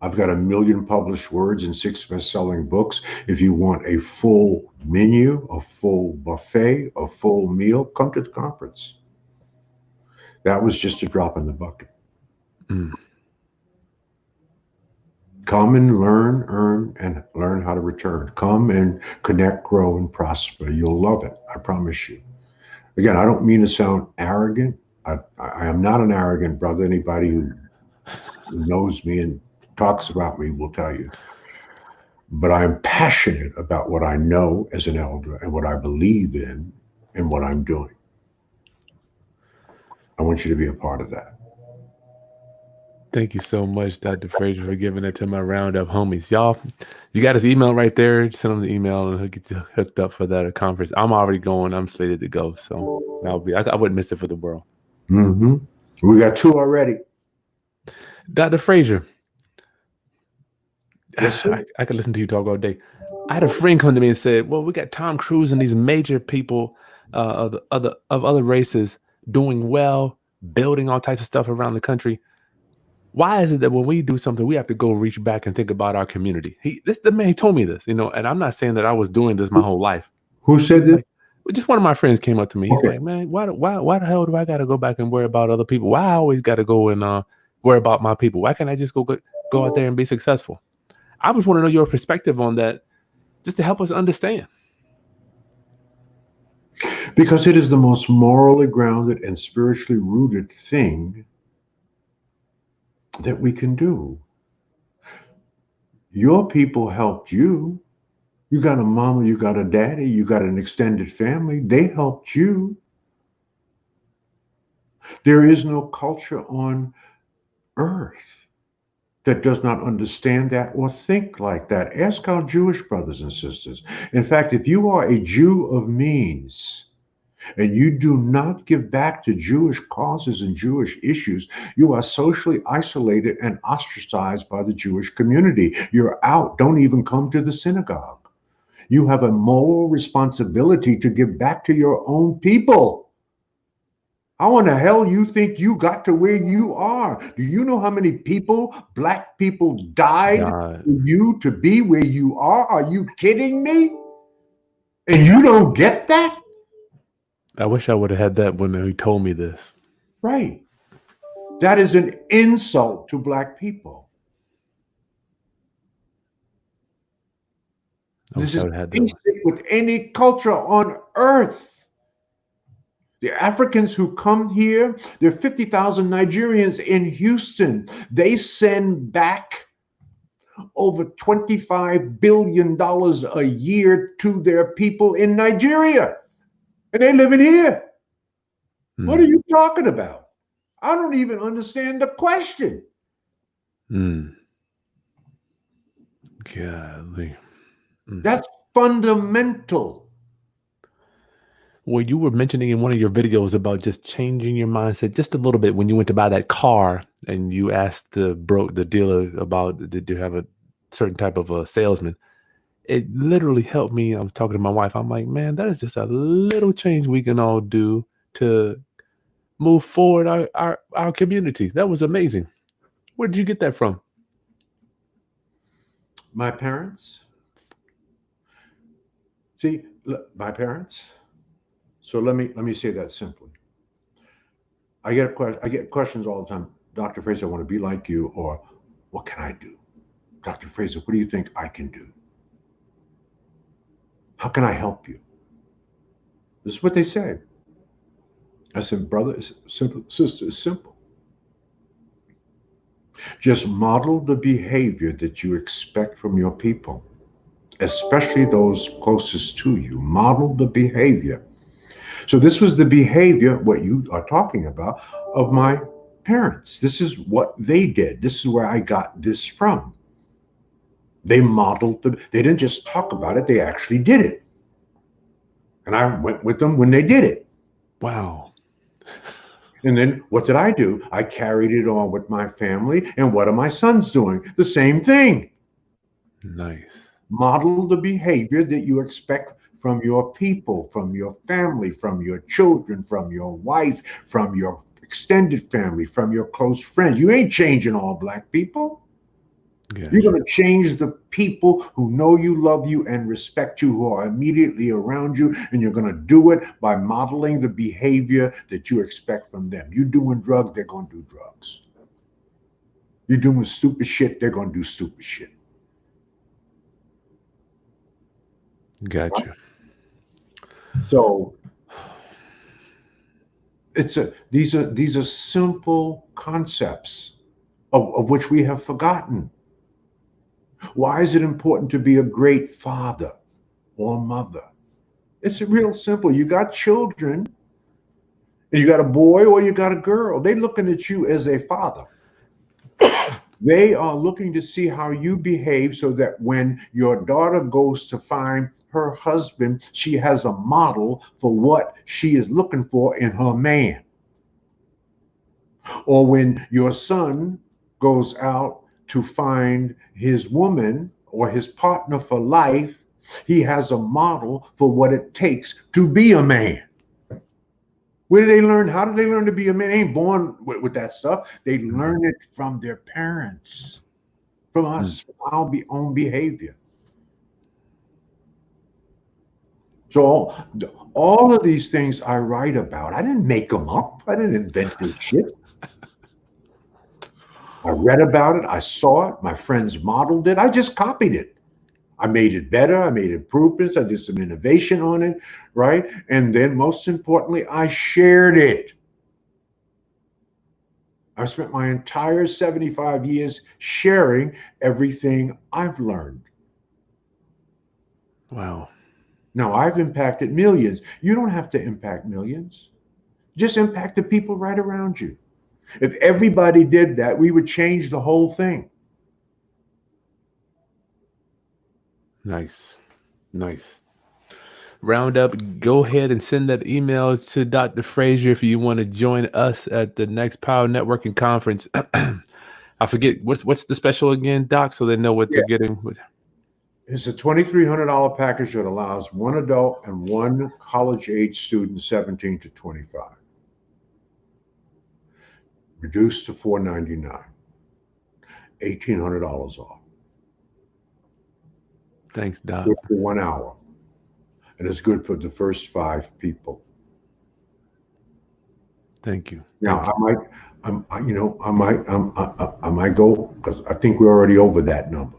I've got 1 million published words and 6 best-selling books. If you want a full menu, a full buffet, a full meal, come to the conference. That was just a drop in the bucket. Mm. Come and learn, earn, and learn how to return. Come and connect, grow, and prosper. You'll love it. I promise you. Again, I don't mean to sound arrogant. I am not an arrogant brother. Anybody who knows me and talks about me will tell you. But I'm passionate about what I know as an elder and what I believe in and what I'm doing. I want you to be a part of that. Thank you so much, Dr. Fraser, for giving that to my roundup homies. Y'all, you got his email right there. Send him the email and he'll get you hooked up for that conference. I'm already going. I'm slated to go. So I wouldn't miss it for the world. Mm-hmm. We got 2 already. Dr. Fraser. Yes, sir. I could listen to you talk all day. I had a friend come to me and said, well, we got Tom Cruise and these major people of other races doing well, building all types of stuff around the country. Why is it that when we do something, we have to go reach back and think about our community? The man told me this, and I'm not saying that I was doing this my whole life. Who said this? Just one of my friends came up to me. He's Okay. like, man, why the hell do I got to go back and worry about other people? Why I always got to go and worry about my people? Why can't I just go out there and be successful? I just want to know your perspective on that, just to help us understand. Because it is the most morally grounded and spiritually rooted thing that we can do. Your people helped you. You got a mama, you got a daddy, you got an extended family. They helped you. There is no culture on earth that does not understand that or think like that. Ask our Jewish brothers and sisters. In fact, if you are a Jew of means, and you do not give back to Jewish causes and Jewish issues, you are socially isolated and ostracized by the Jewish community. You're out. Don't even come to the synagogue. You have a moral responsibility to give back to your own people. How in the hell you think you got to where you are? Do you know how many people, black people, died for you to be where you are? Are you kidding me? And you don't get that? I wish I would have had that when he told me this. Right. That is an insult to black people. This is basic with any culture on earth. The Africans who come here, there are 50,000 Nigerians in Houston. They send back over $25 billion a year to their people in Nigeria. And they're living here. What are you talking about? I don't even understand the question. Golly. That's fundamental. Well, you were mentioning in one of your videos about just changing your mindset just a little bit when you went to buy that car and you asked the dealer about, did you have a certain type of a salesman? It literally helped me. I was talking to my wife. I'm like, man, that is just a little change we can all do to move forward our community. That was amazing. Where did you get that from? My parents. See, look, my parents, So let me say that simply. I get questions all the time. Dr. Fraser, I want to be like you, or what can I do? Dr. Fraser, what do you think I can do? How can I help you? This is what they say. I said, brother, it's simple. Sister, it's simple. Just model the behavior that you expect from your people, especially those closest to you. Model the behavior. So this was the behavior, what you are talking about, of my parents. This is what they did. This is where I got this from. They modeled they didn't just talk about it, they actually did it. And I went with them when they did it. Wow. And then what did I do? I carried it on with my family. And what are my sons doing? The same thing. Nice. Model the behavior that you expect from your people, from your family, from your children, from your wife, from your extended family, from your close friends. You ain't changing all Black people. Gotcha. You're going to change the people who know you, love you, and respect you, who are immediately around you, and you're going to do it by modeling the behavior that you expect from them. You doing drugs, they're going to do drugs. You're doing stupid shit, they're going to do stupid shit. Gotcha. Right? So these are simple concepts of which we have forgotten. Why is it important to be a great father or mother? It's real simple. You got children, and you got a boy or you got a girl. They're looking at you as a father. They are looking to see how you behave so that when your daughter goes to find her husband, she has a model for what she is looking for in her man. Or when your son goes out to find his woman or his partner for life, he has a model for what it takes to be a man. Where do they learn? How do they learn to be a man? They ain't born with that stuff. They learn it from their parents, from us, from our own behavior. So all of these things I write about, I didn't make them up. I didn't invent this shit. I read about it. I saw it. My friends modeled it. I just copied it. I made it better. I made improvements. I did some innovation on it, right? And then most importantly, I shared it. I spent my entire 75 years sharing everything I've learned. Wow. Now, I've impacted millions. You don't have to impact millions. Just impact the people right around you. If everybody did that, we would change the whole thing. Nice. Nice. Roundup, go ahead and send that email to Dr. Fraser if you want to join us at the next Power Networking Conference. I forget, what's the special again, Doc, so they know what they're getting? It's a $2,300 package that allows one adult and one college-age student, 17 to 25. Reduced to $499, $1,800 off. Thanks, Doc. Good for 1 hour, and it's good for the first 5 people. Thank you. Now, I might go, because I think we're already over that number.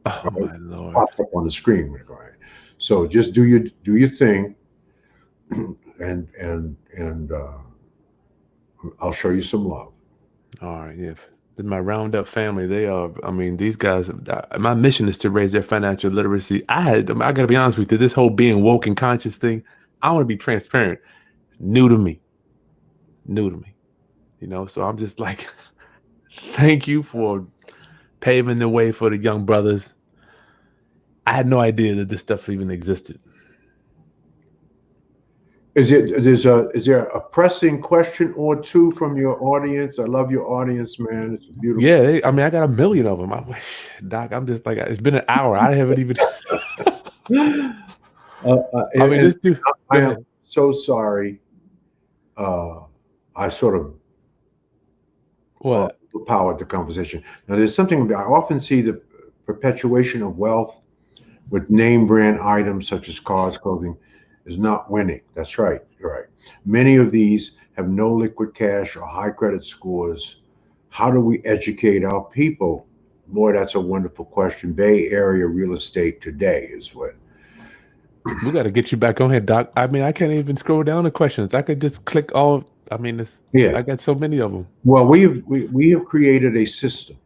Oh, right? My Lord. Pops up on the screen, right? So just do your thing, and I'll show you some love. All right, yeah. My Roundup family, they are, I mean, these guys, my mission is to raise their financial literacy. I got to be honest with you, this whole being woke and conscious thing, I want to be transparent. New to me. You know, so I'm just like, thank you for paving the way for the young brothers. I had no idea that this stuff even existed. Is there a pressing question or two from your audience? I love your audience, man. It's beautiful. Yeah, I mean, I got a million of them. Doc, I'm just like, it's been an hour. I haven't even. I mean, this dude. I am so sorry. I sort of overpowered the conversation. Now, there's something I often see: the perpetuation of wealth with name brand items such as cars, clothing. is not winning. That's right. You're right. Many of these have no liquid cash or high credit scores. How do we educate our people? Boy, that's a wonderful question. Bay Area real estate today is what. We got to get you back on here, Doc. I mean, I can't even scroll down the questions. I could just click all. I mean, Yeah. I got so many of them. Well, we have created a system.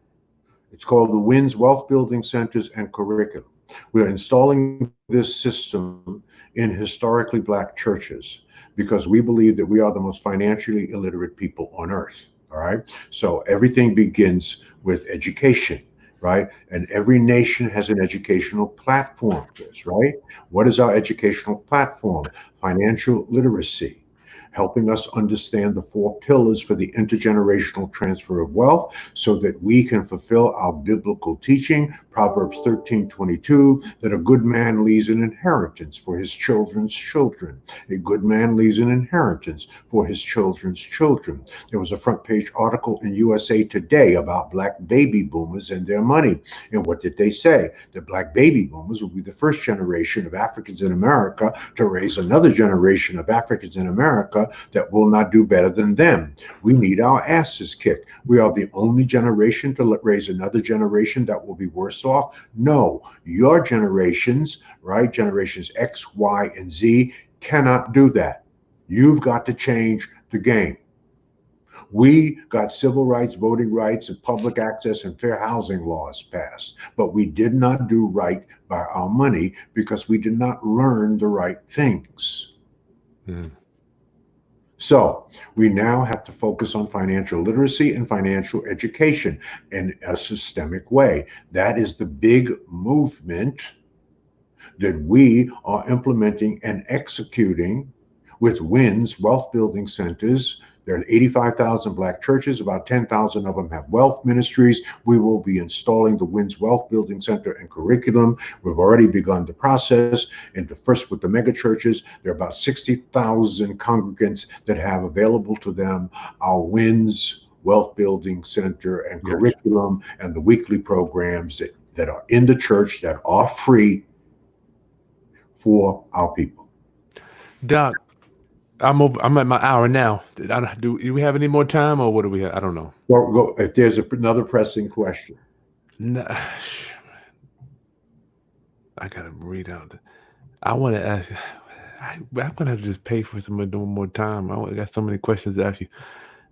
It's called the WINS Wealth Building Centers and Curriculum. We're installing this system in historically Black churches because we believe that we are the most financially illiterate people on earth. All right. So everything begins with education, right? And every nation has an educational platform, Chris, right? What is our educational platform? Financial literacy, helping us understand the 4 pillars for the intergenerational transfer of wealth so that we can fulfill our biblical teaching, Proverbs 13:22, that a good man leaves an inheritance for his children's children. A good man leaves an inheritance for his children's children. There was a front page article in USA Today about Black baby boomers and their money. And what did they say? That Black baby boomers will be the first generation of Africans in America to raise another generation of Africans in America that will not do better than them. We need our asses kicked. We are the only generation to raise another generation that will be worse off. No, your generations, right? Generations X, Y, and Z cannot do that. You've got to change the game. We got civil rights, voting rights, and public access and fair housing laws passed, but we did not do right by our money because we did not learn the right things. So we now have to focus on financial literacy and financial education in a systemic way. That is the big movement that we are implementing and executing with WINS Wealth Building Centers. There are 85,000 Black churches. About 10,000 of them have wealth ministries. We will be installing the WINS Wealth Building Center and Curriculum. We've already begun the process. And first with the mega churches, there are about 60,000 congregants that have available to them our WINS Wealth Building Center and Curriculum and the weekly programs that are in the church that are free for our people. Doc, I'm at my hour now. Do we have any more time, or what do we have? I don't know. Go if there's another pressing question. No, I gotta read out. I want to ask. I'm gonna have to just pay for someone doing more time. I got so many questions to ask you.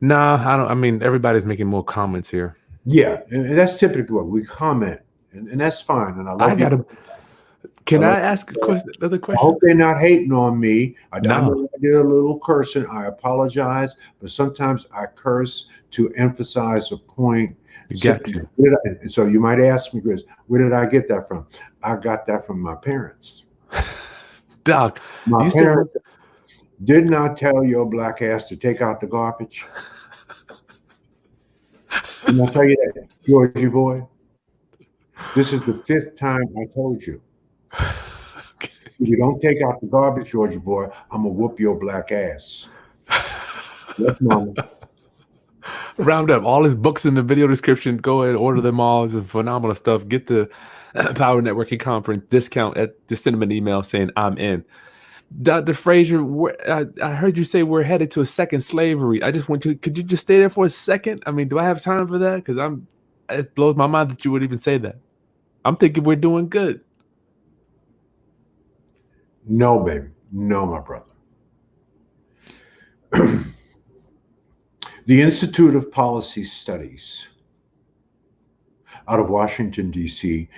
Nah, I don't. I mean, everybody's making more comments here. Yeah, and that's typically what we comment, and that's fine. And I love Can I ask another question? I hope they're not hating on me. I know I did a little cursing. I apologize, but sometimes I curse to emphasize a point. You got to. So you might ask me, Chris, where did I get that from? I got that from my parents. Doc, my parents did not tell your Black ass to take out the garbage. And I'll tell you that, Georgie boy, this is the 5th time I told you. If you don't take out the garbage, Georgia boy, I'm gonna whoop your Black ass. Yes, mama. Round up all his books in the video description. Go ahead and order them all. It's phenomenal stuff. Get the Power Networking Conference discount. Just send him an email saying I'm in. Dr. Fraser, I heard you say we're headed to a second slavery. Could you just stay there for a second? I mean, do I have time for that? Because it blows my mind that you would even say that. I'm thinking we're doing good. No, baby. No, my brother. The Institute of Policy Studies out of Washington, D.C.,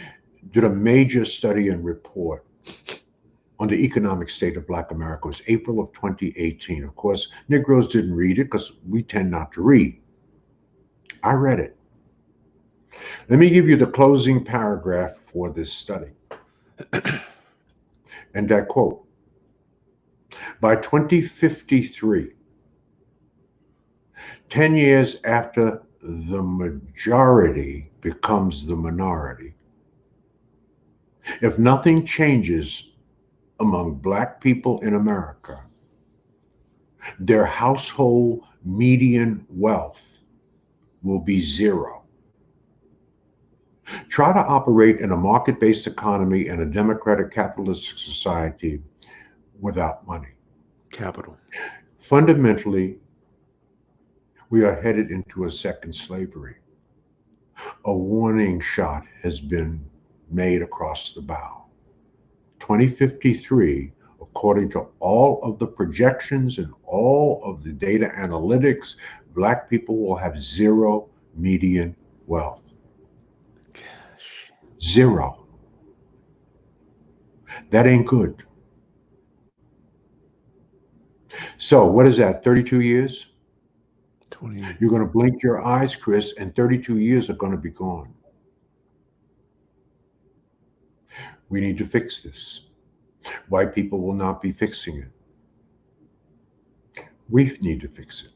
did a major study and report on the economic state of Black America. It was April of 2018. Of course, Negroes didn't read it because we tend not to read. I read it. Let me give you the closing paragraph for this study. And I quote, by 2053, 10 years after the majority becomes the minority, if nothing changes among Black people in America, their household median wealth will be 0. Try to operate in a market-based economy and a democratic capitalistic society without money. Capital. Fundamentally, we are headed into a second slavery. A warning shot has been made across the bow. 2053, according to all of the projections and all of the data analytics, Black people will have zero median wealth. Gosh. Zero. That ain't good. So what is that, 32 years? 20. You're going to blink your eyes, Chris, and 32 years are going to be gone. We need to fix this. White people will not be fixing it. We need to fix it.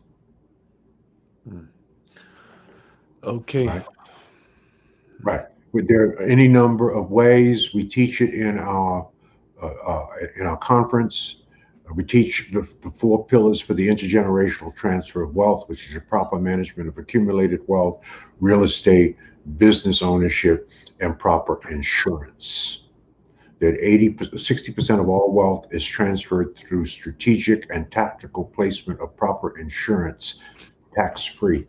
Okay. Right. There are any number of ways. We teach it in our conference. We teach the 4 pillars for the intergenerational transfer of wealth, which is the proper management of accumulated wealth, real estate, business ownership, and proper insurance. That 60% of all wealth is transferred through strategic and tactical placement of proper insurance, tax-free.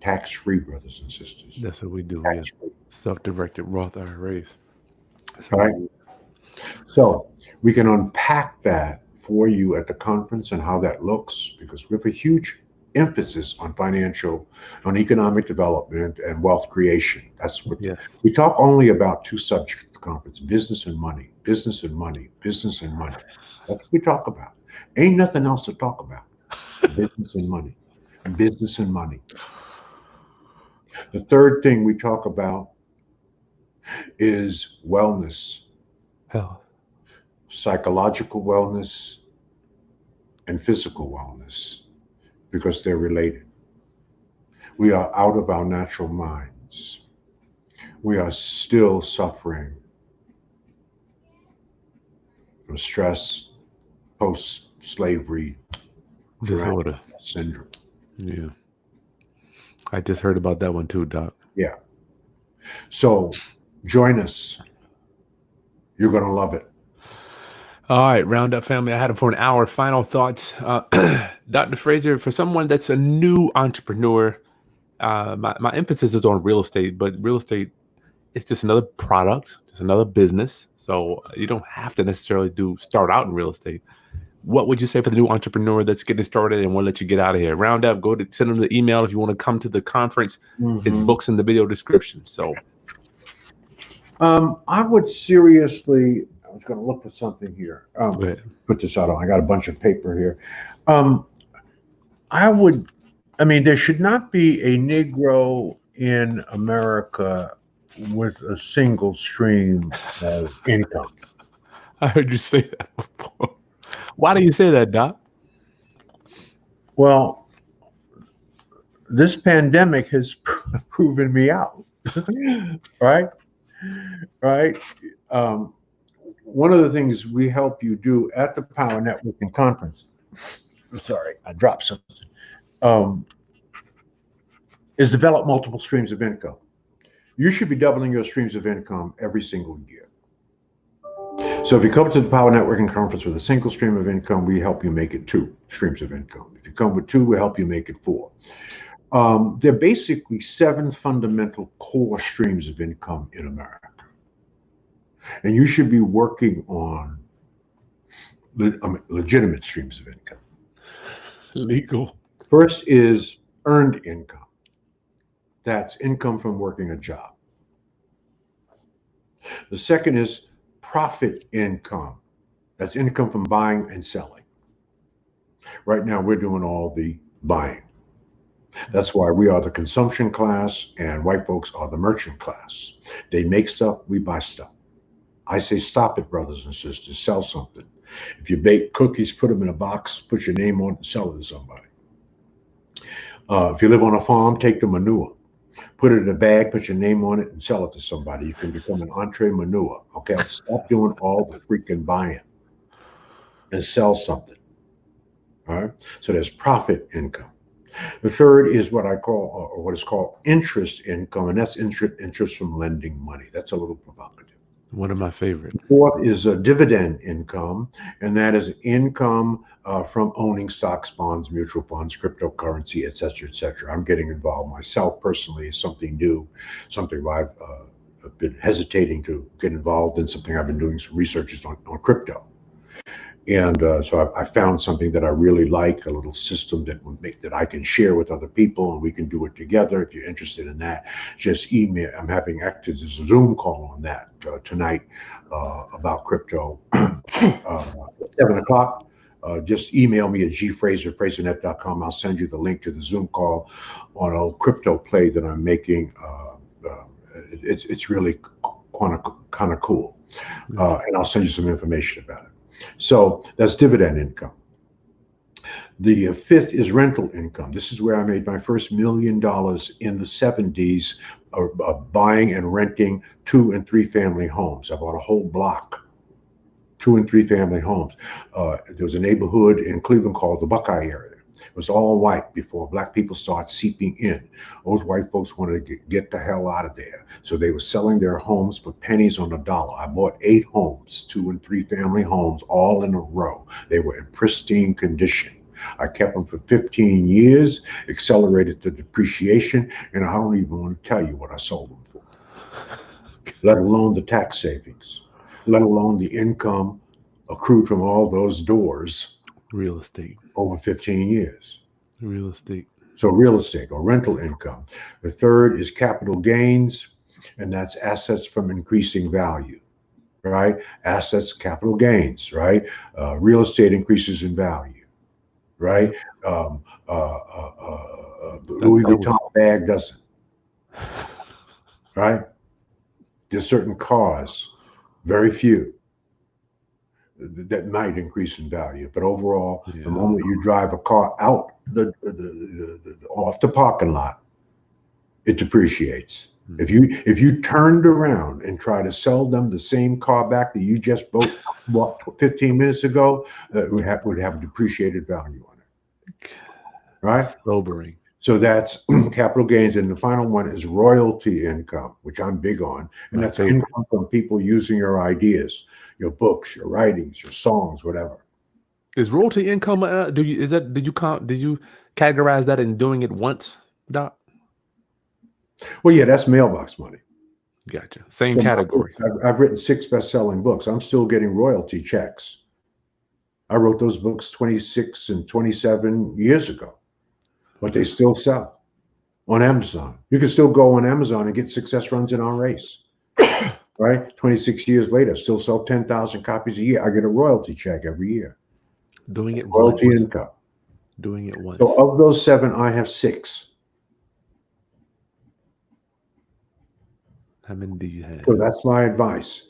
Tax-free, brothers and sisters. That's what we do. Tax-free. Yeah. Self-directed Roth IRAs. Right. So we can unpack that for you at the conference and how that looks, because we have a huge emphasis on economic development and wealth creation. That's what we talk only about 2 subjects at the conference: business and money, business and money, business and money. That's what we talk about. Ain't nothing else to talk about. Business and money, business and money. The third thing we talk about is wellness. Health. Psychological wellness and physical wellness, because they're related. We are out of our natural minds. We are still suffering from stress, post-slavery disorder syndrome. Yeah. I just heard about that one too, Doc. Yeah. So join us. You're going to love it. All right, Roundup family. I had him for an hour. Final thoughts. Dr. Fraser, for someone that's a new entrepreneur, my emphasis is on real estate, but real estate is just another product, just another business. So you don't have to necessarily start out in real estate. What would you say for the new entrepreneur that's getting started and we'll let you get out of here? Roundup, send them the email if you want to come to the conference. His book's in the video description. So I would seriously, I was going to look for something here. Put this out on. I got a bunch of paper here. There should not be a Negro in America with a single stream of income. I heard you say that before. Why do you say that, Doc? Well, this pandemic has proven me out. Right? One of the things we help you do at the Power Networking Conference, sorry, I dropped something, is develop multiple streams of income. You should be doubling your streams of income every single year. So if you come to the Power Networking Conference with a single stream of income, we help you make it 2 streams of income. If you come with 2, we help you make it 4. There are basically 7 fundamental core streams of income in America. And you should be working on legitimate streams of income. Legal. First is earned income. That's income from working a job. The second is profit income. That's income from buying and selling. Right now, we're doing all the buying. That's why we are the consumption class and white folks are the merchant class. They make stuff, we buy stuff. I say, stop it, brothers and sisters, sell something. If you bake cookies, put them in a box, put your name on it, and sell it to somebody. If you live on a farm, take the manure, put it in a bag, put your name on it, and sell it to somebody. You can become an entrepreneur, okay? Stop doing all the freaking buying and sell something, all right? So there's profit income. The third is what I call, or what is called interest income, and that's interest from lending money. That's a little provocative. One of my favorite. Fourth is a dividend income, and that is income from owning stocks, bonds, mutual funds, cryptocurrency, et cetera, et cetera. I'm getting involved myself personally. It's something new, something I've been hesitating to get involved in, something I've been doing some researches on crypto. And so I found something that I really like, a little system that will make that I can share with other people, and we can do it together. If you're interested in that, just email. I'm having active a Zoom call on that tonight about crypto. 7 o'clock. Just email me at gfraser@frasernet.com. I'll send you the link to the Zoom call on a crypto play that I'm making. It's really kind of cool, and I'll send you some information about it. So that's dividend income. The fifth is rental income. This is where I made my first $1 million in the 70s, buying and renting 2 and 3 family homes. I bought a whole block, 2 and 3 family homes. There was a neighborhood in Cleveland called the Buckeye area. It was all white before black people started seeping in. Those white folks wanted to get the hell out of there. So they were selling their homes for pennies on the dollar. I bought 8 homes, 2 and 3 family homes, all in a row. They were in pristine condition. I kept them for 15 years, accelerated the depreciation, and I don't even want to tell you what I sold them for, let alone the tax savings, let alone the income accrued from all those doors. Real estate. Over 15 years. Real estate. So real estate or rental income. The third is capital gains, and that's assets from increasing value, right? Assets, capital gains, right? Real estate increases in value, right? Louis Vuitton bag doesn't, right? There's certain cars, very few, that might increase in value, but overall, the moment you drive a car out off the parking lot, it depreciates. If you turned around and try to sell them the same car back that you just bought 15 minutes ago, it would have a depreciated value on it, right? Sobering. So that's capital gains, and the final one is royalty income, which I'm big on, and that's income from people using your ideas, your books, your writings, your songs, whatever. Is royalty income? Did you categorize that in doing it once, Doc? Well, yeah, that's mailbox money. Gotcha. Same category. I've written 6 best-selling books. I'm still getting royalty checks. I wrote those books 26 and 27 years ago, but they still sell on Amazon. You can still go on Amazon and get Success Runs in Our Race, right? 26 years later, still sell 10,000 copies a year. I get a royalty check every year. Doing it royalty once. income. Doing it once. So of those 7, I have 6. How many do you have? So that's my advice.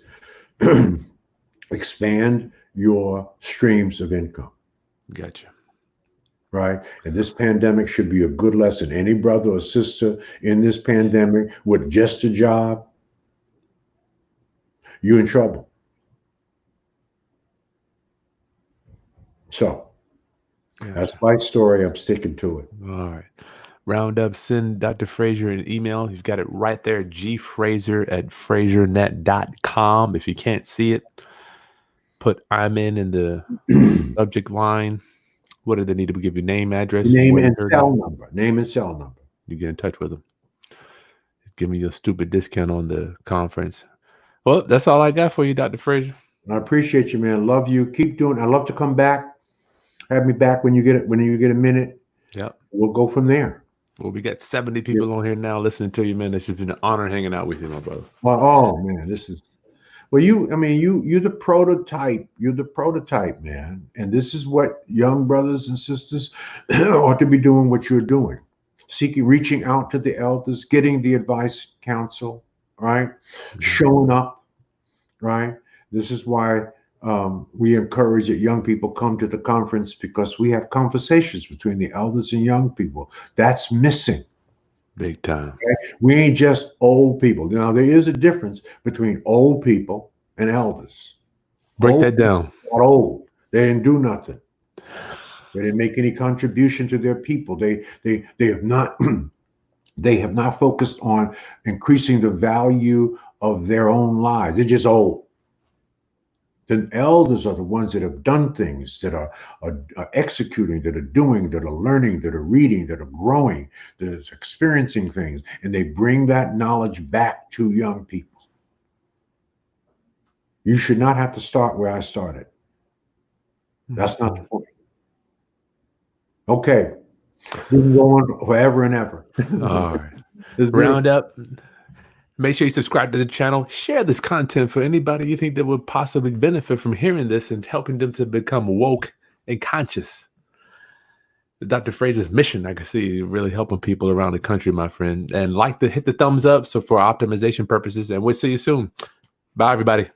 Expand your streams of income. Gotcha. Right? And this pandemic should be a good lesson. Any brother or sister in this pandemic with just a job, you're in trouble. So that's my story. I'm sticking to it. All right. Round up, send Dr. Fraser an email. You've got it right there, gfraser@frasernet.com. If you can't see it, put I'm in the subject line. What do they need to give you? Name, address, name and cell number. Name and cell number. You get in touch with them. Give me your stupid discount on the conference. Well, that's all I got for you, Dr. Fraser. I appreciate you, man. Love you. Keep doing it. I'd love to come back. Have me back when you get it. When you get a minute. Yep. We'll go from there. Well, we got 70 people on here now listening to you, man. It's just been an honor hanging out with you, my brother. Well, oh man, this is. Well, you're the prototype. You're the prototype, man. And this is what young brothers and sisters ought to be doing. What you're doing, reaching out to the elders, getting the advice, counsel, right? Showing up, right? This is why we encourage that young people come to the conference, because we have conversations between the elders and young people. That's missing. Big time. Okay? We ain't just old people. Now, there is a difference between old people and elders. Break that down. Not old. They didn't do nothing. They didn't make any contribution to their people. They have not They have not focused on increasing the value of their own lives. They're just old. The elders are the ones that have done things, that are executing, that are doing, that are learning, that are reading, that are growing, that are experiencing things. And they bring that knowledge back to young people. You should not have to start where I started. That's not the point. Okay. We can go on forever and ever. All right. Round up. Make sure you subscribe to the channel. Share this content for anybody you think that would possibly benefit from hearing this and helping them to become woke and conscious. Dr. Fraser's mission, I can see, really helping people around the country, my friend. And hit the thumbs up so for optimization purposes. And we'll see you soon. Bye, everybody.